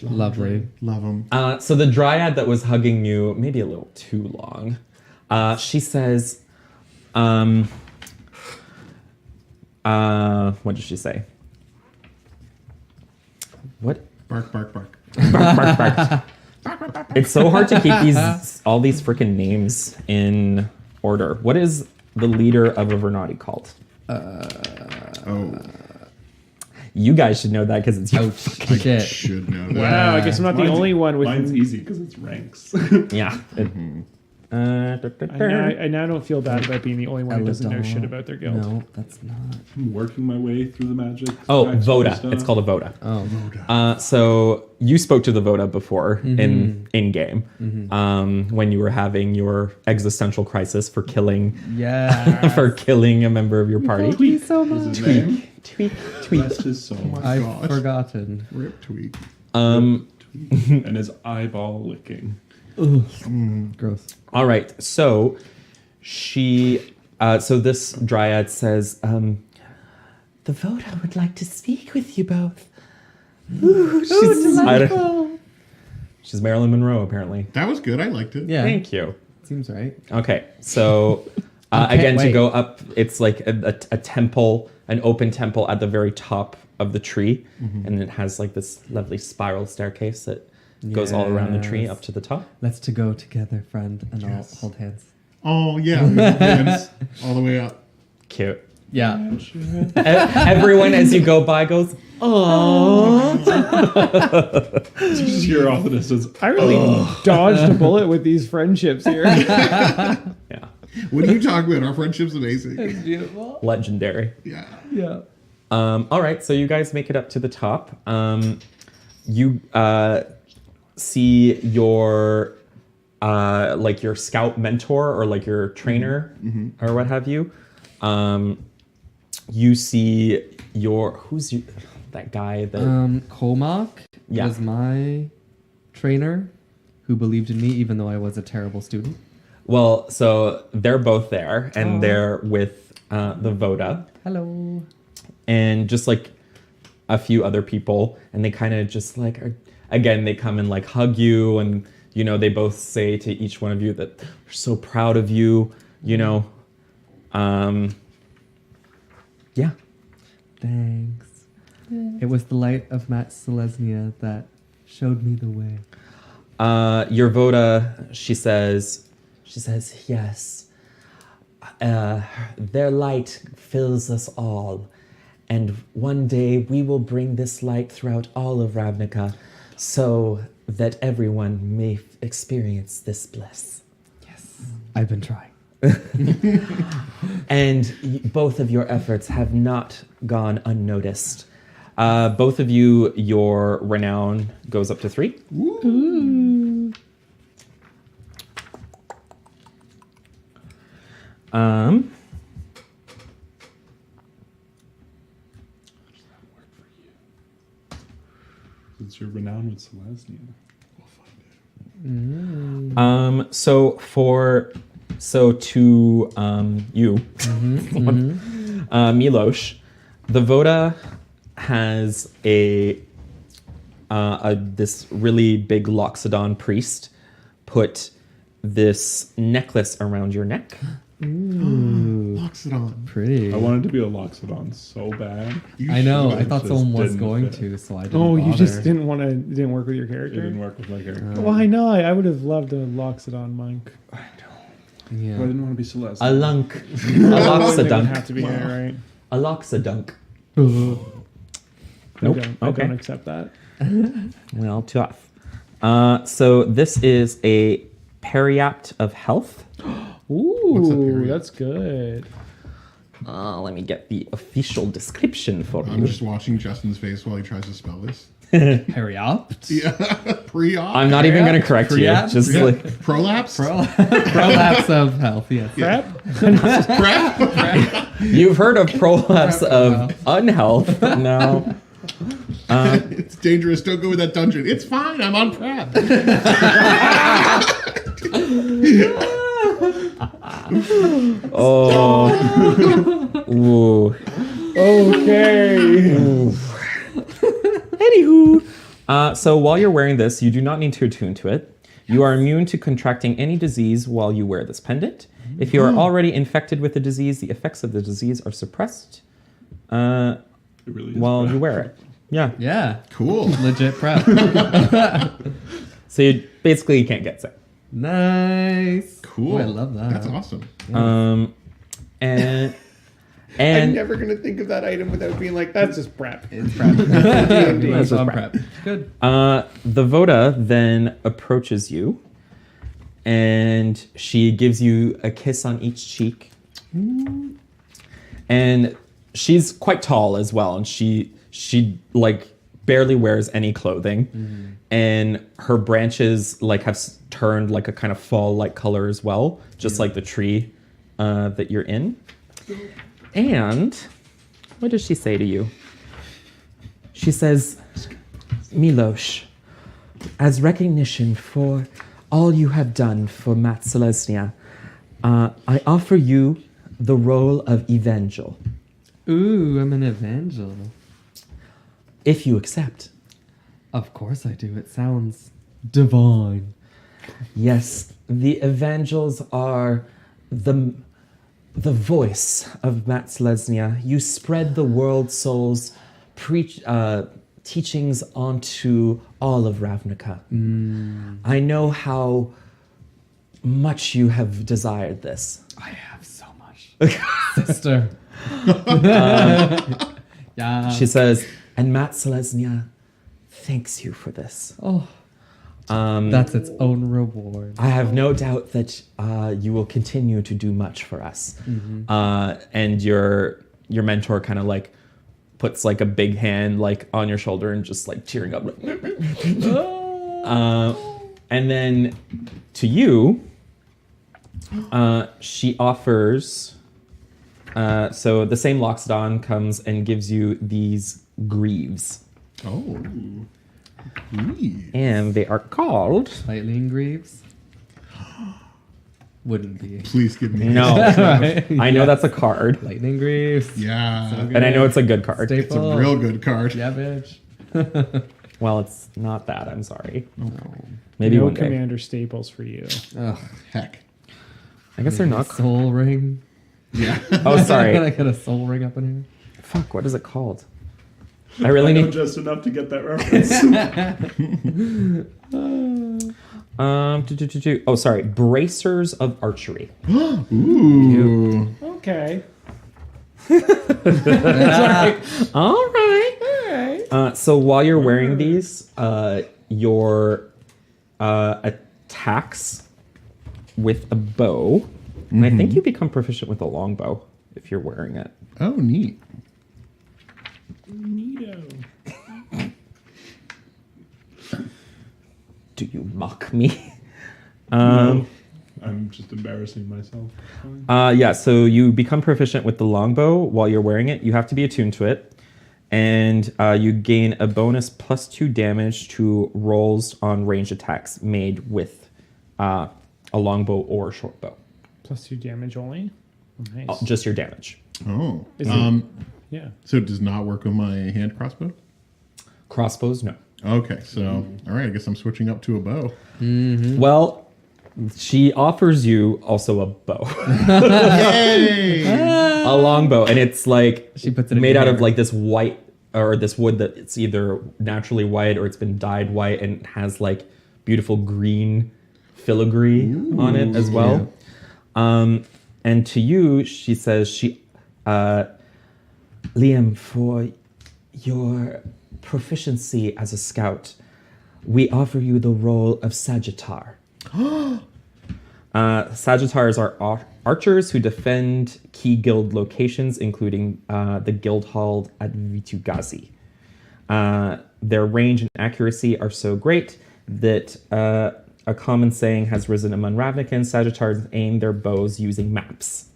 Lovely. love them. So the dryad that was hugging you, maybe a little too long, she says, what did she say? What? Bark, bark, bark. Bark, bark, bark. It's so hard to keep all these freaking names in order. What is the leader of a Vernati called? Oh, You guys should know that because it's your I Shit. should know that. Wow, I guess I'm not the only one with. Mine's easy because it's ranks. yeah. I now don't feel bad about being the only one who doesn't know shit about their guild. No, that's not. I'm working my way through the magic. Oh, backstory Voda. stuff. It's called a Voda. Oh, So you spoke to the Voda before in game when you were having your existential crisis for killing yeah. for killing a member of your party. Please so What's much. his name? Tweak. Rest his soul. I've gosh. forgotten. Rip tweak. And his eyeball licking. Gross. All right. So so this dryad says, the Voda would like to speak with you both. Ooh, she's Marilyn Monroe, apparently. That was good. I liked it. Yeah. Thank you. Seems right. Okay, so can't again, to wait. go up, it's like a temple, an open temple at the very top of the tree, and it has like this lovely spiral staircase that goes all around the tree Yes. up to the top. Let's to go together, friend, and Yes. I'll hold hands. Oh yeah, we hold hands all the way up. Cute. Yeah. Everyone, as you go by, goes, "Oh." Just hear off in the distance. I really dodged a bullet with these friendships here. Yeah, What are you talking about? Our friendship's amazing. Beautiful. legendary. Yeah. Yeah. All right, so you guys make it up to the top. You see your like your scout mentor or like your trainer or what have you. You see that guy that Comac Yeah. was my trainer who believed in me even though I was a terrible student. well, so they're both there and they're with the Voda Hello. and just like a few other people, and they kind of just like again they come and like hug you, and you know they both say to each one of you that they're so proud of you, you know. Yeah. Thanks. It was the light of Matt Selesnia that showed me the way. Your Voda, she says, yes. their light fills us all. And one day we will bring this light throughout all of Ravnica so that everyone may experience this bliss. I've been trying. And both of your efforts have not gone unnoticed. Both of you, your renown goes up to 3. Ooh. It's your renown with Selesnya. So to you, Milosh, the Voda has a this really big Loxodon priest put this necklace around your neck. Loxodon. Pretty. I wanted to be a Loxodon so bad. I know. should. I thought Just someone was didn't going fit. to, so I didn't. Oh, you bother. just didn't want to. Didn't work with your It character. didn't work with my character. Why not? I would have loved a Loxodon monk. Yeah. But I didn't want to be Celeste. A lunk, a It would Loxodunk, have to be there, right? a Loxodunk. Nope. Nope. I Okay. don't accept that. Well, tough. So this is a Periapt of Health. Ooh, period? that's good. Let me get the official description for I'm you. just watching Justin's face while he tries to spell this. Periapt. Yeah, pre-op. I'm not even going to correct you. Periapt? Just Yeah. like Prolapse. Prolapse of health. Yes. Prep? Prep. you've heard of prolapse of unhealth. No. It's dangerous. Don't go with that dungeon. It's fine. I'm on prep. Oh. Ooh. Okay. Anywho. So while you're wearing this, you do not need to attune to it. You are immune to contracting any disease while you wear this pendant. If you are already infected with the disease, the effects of the disease are suppressed It really is. while bad. you wear it. Yeah. Yeah. Cool. Legit prep. So you basically can't get sick. Nice. Cool. Oh, I love that. That's awesome. And I'm and never gonna think of that item without being like, that's just prep. It's prep. That's just on prep. prep. Good. the Voda then approaches you, and she gives you a kiss on each cheek. And she's quite tall as well, and she like barely wears any clothing, and her branches like have turned like a kind of fall-like color as well, just like the tree that you're in. And what does she say to you? She says, Milosh, as recognition for all you have done for Mat Selesnya, I offer you the role of Evangel, Ooh, I'm an evangel. if you accept. Of course I do. It sounds divine. Yes, the Evangels are the voice of Mat Selesnya. You spread the world soul's teachings onto all of Ravnica. I know how much you have desired this. I have so much. Sister. Yeah. She says, and Mat Selesnya thanks you for this. Oh. That's its own reward. I have no doubt that you will continue to do much for us. And your mentor kind of like puts like a big hand like on your shoulder and just like tearing up. And then to you, she offers. So the same Loxodon comes and gives you these greaves, Oh. Neat. and they are called. Lightning Greaves? Wouldn't be. Please give me. No, Right? I know that's a card, Lightning Greaves. Yeah. So good. and I know it's a good card. It's a real good card. Yeah, bitch. Well, it's not that. I'm sorry. No. Maybe no one day. Commander Staples for you. Ugh. Heck. I guess they're not. Soul Ring. Yeah. Oh, Can I sorry. get a soul ring up in here? Fuck. What is it called? I really know need. just enough to get that reference. Oh, sorry. Bracers of archery. Ooh. Okay. All right. So while you're wearing these, your attacks with a bow, and I think you become proficient with a longbow if you're wearing it. Oh, neat. Neato. Do you mock me? No, I'm just embarrassing myself. Yeah, so you become proficient with the longbow while you're wearing it. You have to be attuned to it. And you gain a bonus +2 damage to rolls on ranged attacks made with a longbow or a short bow. +2 damage only? Oh, nice. Just your damage. Oh. Is it- Yeah. So it does not work with my hand crossbow? Crossbows, no. Okay, so, all right, I guess I'm switching up to a bow. Well, she offers you also a bow. Yay! A longbow, and it's like She puts it in made your out of hair. like this white or this wood that it's either naturally white or it's been dyed white and has like beautiful green filigree on it as well. And to you, she says Liam, for your proficiency as a scout, we offer you the role of Sagittar. Sagittars are archers who defend key guild locations, including the guild hall at Vitugazi. Their range and accuracy are so great that a common saying has risen among RAVNICA. Sagittars aim their bows using maps.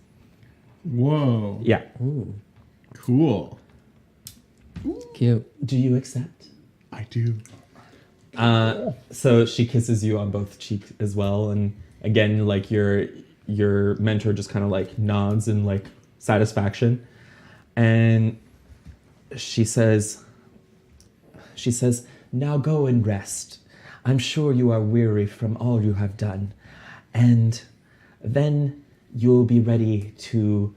Whoa. Yeah. Cool. Cute. Do you accept? I do. So she kisses you on both cheeks as well, and again, like your mentor just kind of like nods in like satisfaction, and she says, "Now go and rest. I'm sure you are weary from all you have done, and then you'll be ready to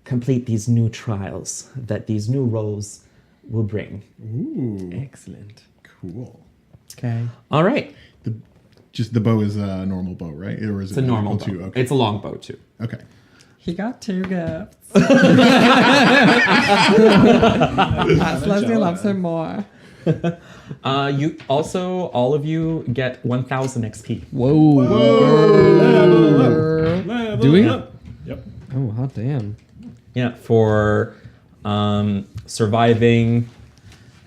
complete these new trials that these new roles will bring." Ooh. Excellent. Cool. Okay. All right. Just the bow is a normal bow, right? Or is It's a normal bow. too? Okay. It's a long bow too. Okay. He got 2 gifts. Leslie loves her more. You also, all of you get 1,000 XP. Whoa. Level Do we? up. Yep. Oh, hot damn. Yeah, for surviving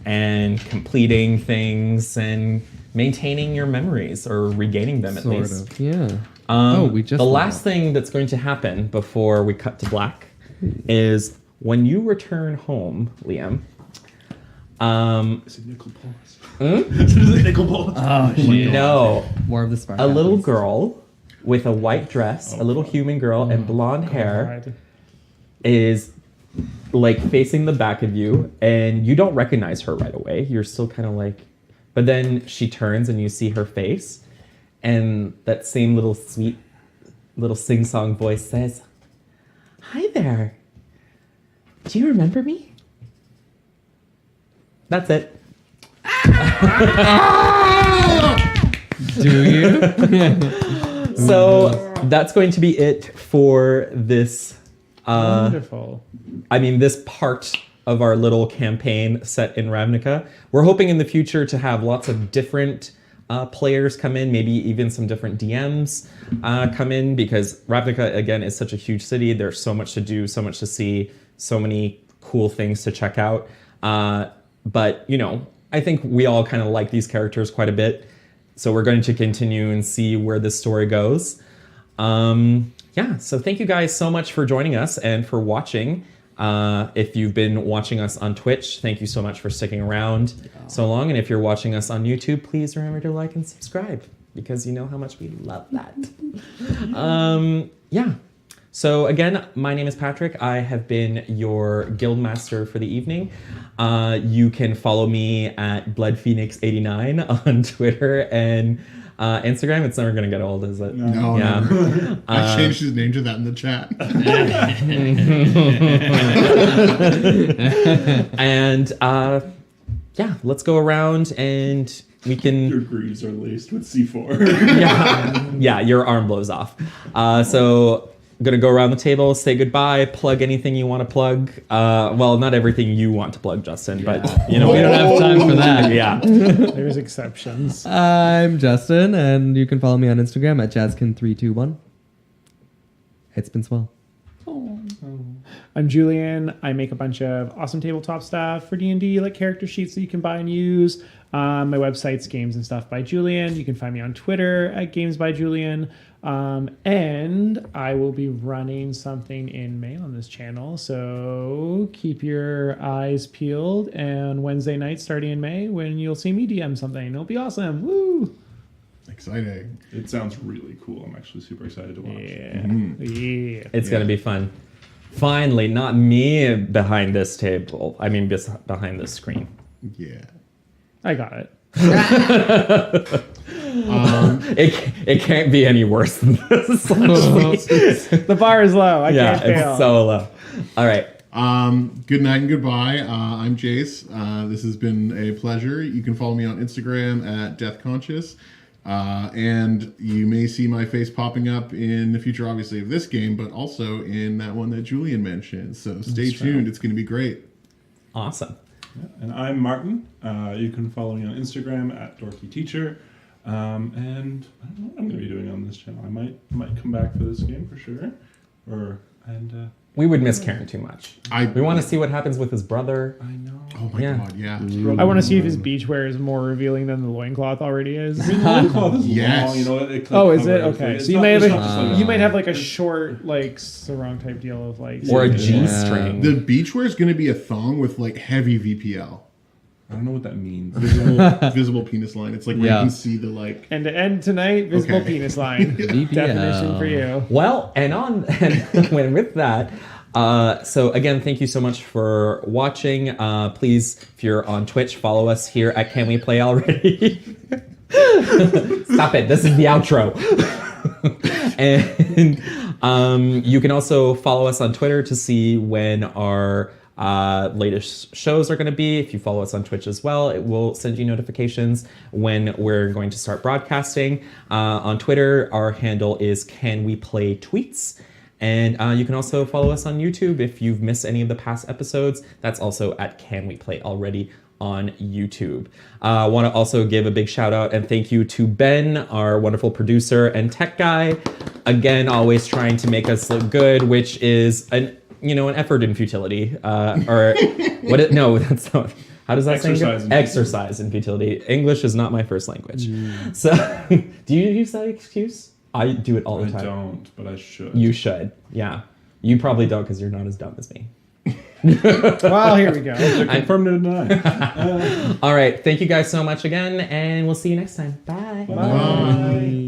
and completing things and maintaining your memories or regaining them at Sort least. of. Yeah. We just the leveled last up. thing that's going to happen before we cut to black is when you return home, Liam. Is it nickel polish? Is it nickel polish? No, More of the spark. a little happens. girl with a white dress, a little human girl, and blonde hair God. is like facing the back of you, and you don't recognize her right away. You're still kind of like, but then she turns and you see her face, and that same little sweet little sing-song voice says, "Hi there. Do you remember me?" That's it. Do you? So that's going to be it for this. Wonderful. I mean, this part of our little campaign set in RAVNICA. We're hoping in the future to have lots of different players come in, maybe even some different DMs come in, because RAVNICA, again, is such a huge city. There's so much to do, so much to see, so many cool things to check out. But, you know, I think we all kind of like these characters quite a bit. So we're going to continue and see where this story goes. Yeah, so thank you guys so much for joining us and for watching. If you've been watching us on Twitch, thank you so much for sticking around so long. And if you're watching us on YouTube, please remember to like and subscribe, because you know how much we love that. Yeah. So again, my name is Patrick. I have been your guild master for the evening. You can follow me at BloodPhoenix89 on Twitter and Instagram. It's never going to get old, is it? No, Yeah. no. I changed his name to that in the chat. And yeah, let's go around and we can. Your greaves are laced with C4. Yeah, your arm blows off. So I'm gonna go around the table, say goodbye, plug anything you want to plug. Well, not everything you want to plug, Justin, but We don't have time for that. Yeah. There's exceptions. I'm Justin, and you can follow me on Instagram at Jazzkin321. It's been swell. I'm Julian. I make a bunch of awesome tabletop stuff for D&D, like character sheets that you can buy and use. My website's Games and Stuff by Julian. You can find me on Twitter at Games by Julian. And I will be running something in May on this channel, so keep your eyes peeled. And Wednesday night, starting in May, when you'll see me DM something, it'll be awesome. Woo! Exciting. It sounds really cool. I'm actually super excited to watch. Yeah, yeah. It's gonna be fun. Finally, not me behind this table. I mean, behind this screen. Yeah. I got it. It can't be any worse than this. Honestly. The bar is low. I Yeah, can't fail. it's so low. All right. Good night and goodbye. I'm Jace. This has been a pleasure. You can follow me on Instagram at DeathConscious. And you may see my face popping up in the future, obviously, of this game, but also in that one that Julian mentioned. So stay tuned. It's going to be great. Awesome. And I'm Martin. You can follow me on Instagram at DorkyTeacher. And I don't know what I'm going to be doing on this channel. I might come back for this game for sure. We would miss Karen too much. I We want to see what happens with his brother. I know. Oh my Yeah. god, yeah. I want to see if his beachwear is more revealing than the loincloth already is. The loincloth is Yes. long, you know. Oh, is it? covers, Okay. it's So you not- may have it's not just like you might have like a short like sarong type deal of like Or a Yeah. G-string. The beachwear is going to be a thong with like heavy VPL. I don't know what that means. Visible penis line. It's like where Yeah. you can see the like. end to end tonight, visible Okay. penis line. Definition for you. Well, and with that, so again, thank you so much for watching. Please, if you're on Twitch, follow us here at Can We Play Already? Stop it. This is the outro. And you can also follow us on Twitter to see when our latest shows are going to be. If you follow us on Twitch as well, it will send you notifications when we're going to start broadcasting. On Twitter, our handle is Can We Play Tweets. And you can also follow us on YouTube if you've missed any of the past episodes. That's also at Can We Play Already on YouTube. I want to also give a big shout out and thank you to Ben, our wonderful producer and tech guy. Again, always trying to make us look good, which is an effort in futility. No, that's not. How does that Exercise say? in Exercise in futility. English is not my first language. So, do you use that excuse? I do it all the I time. don't, but I should. You should. Yeah. You probably don't because you're not as dumb as me. Well, here we go. Confirm or deny. All right. Thank you guys so much again, and we'll see you next time. Bye. Bye.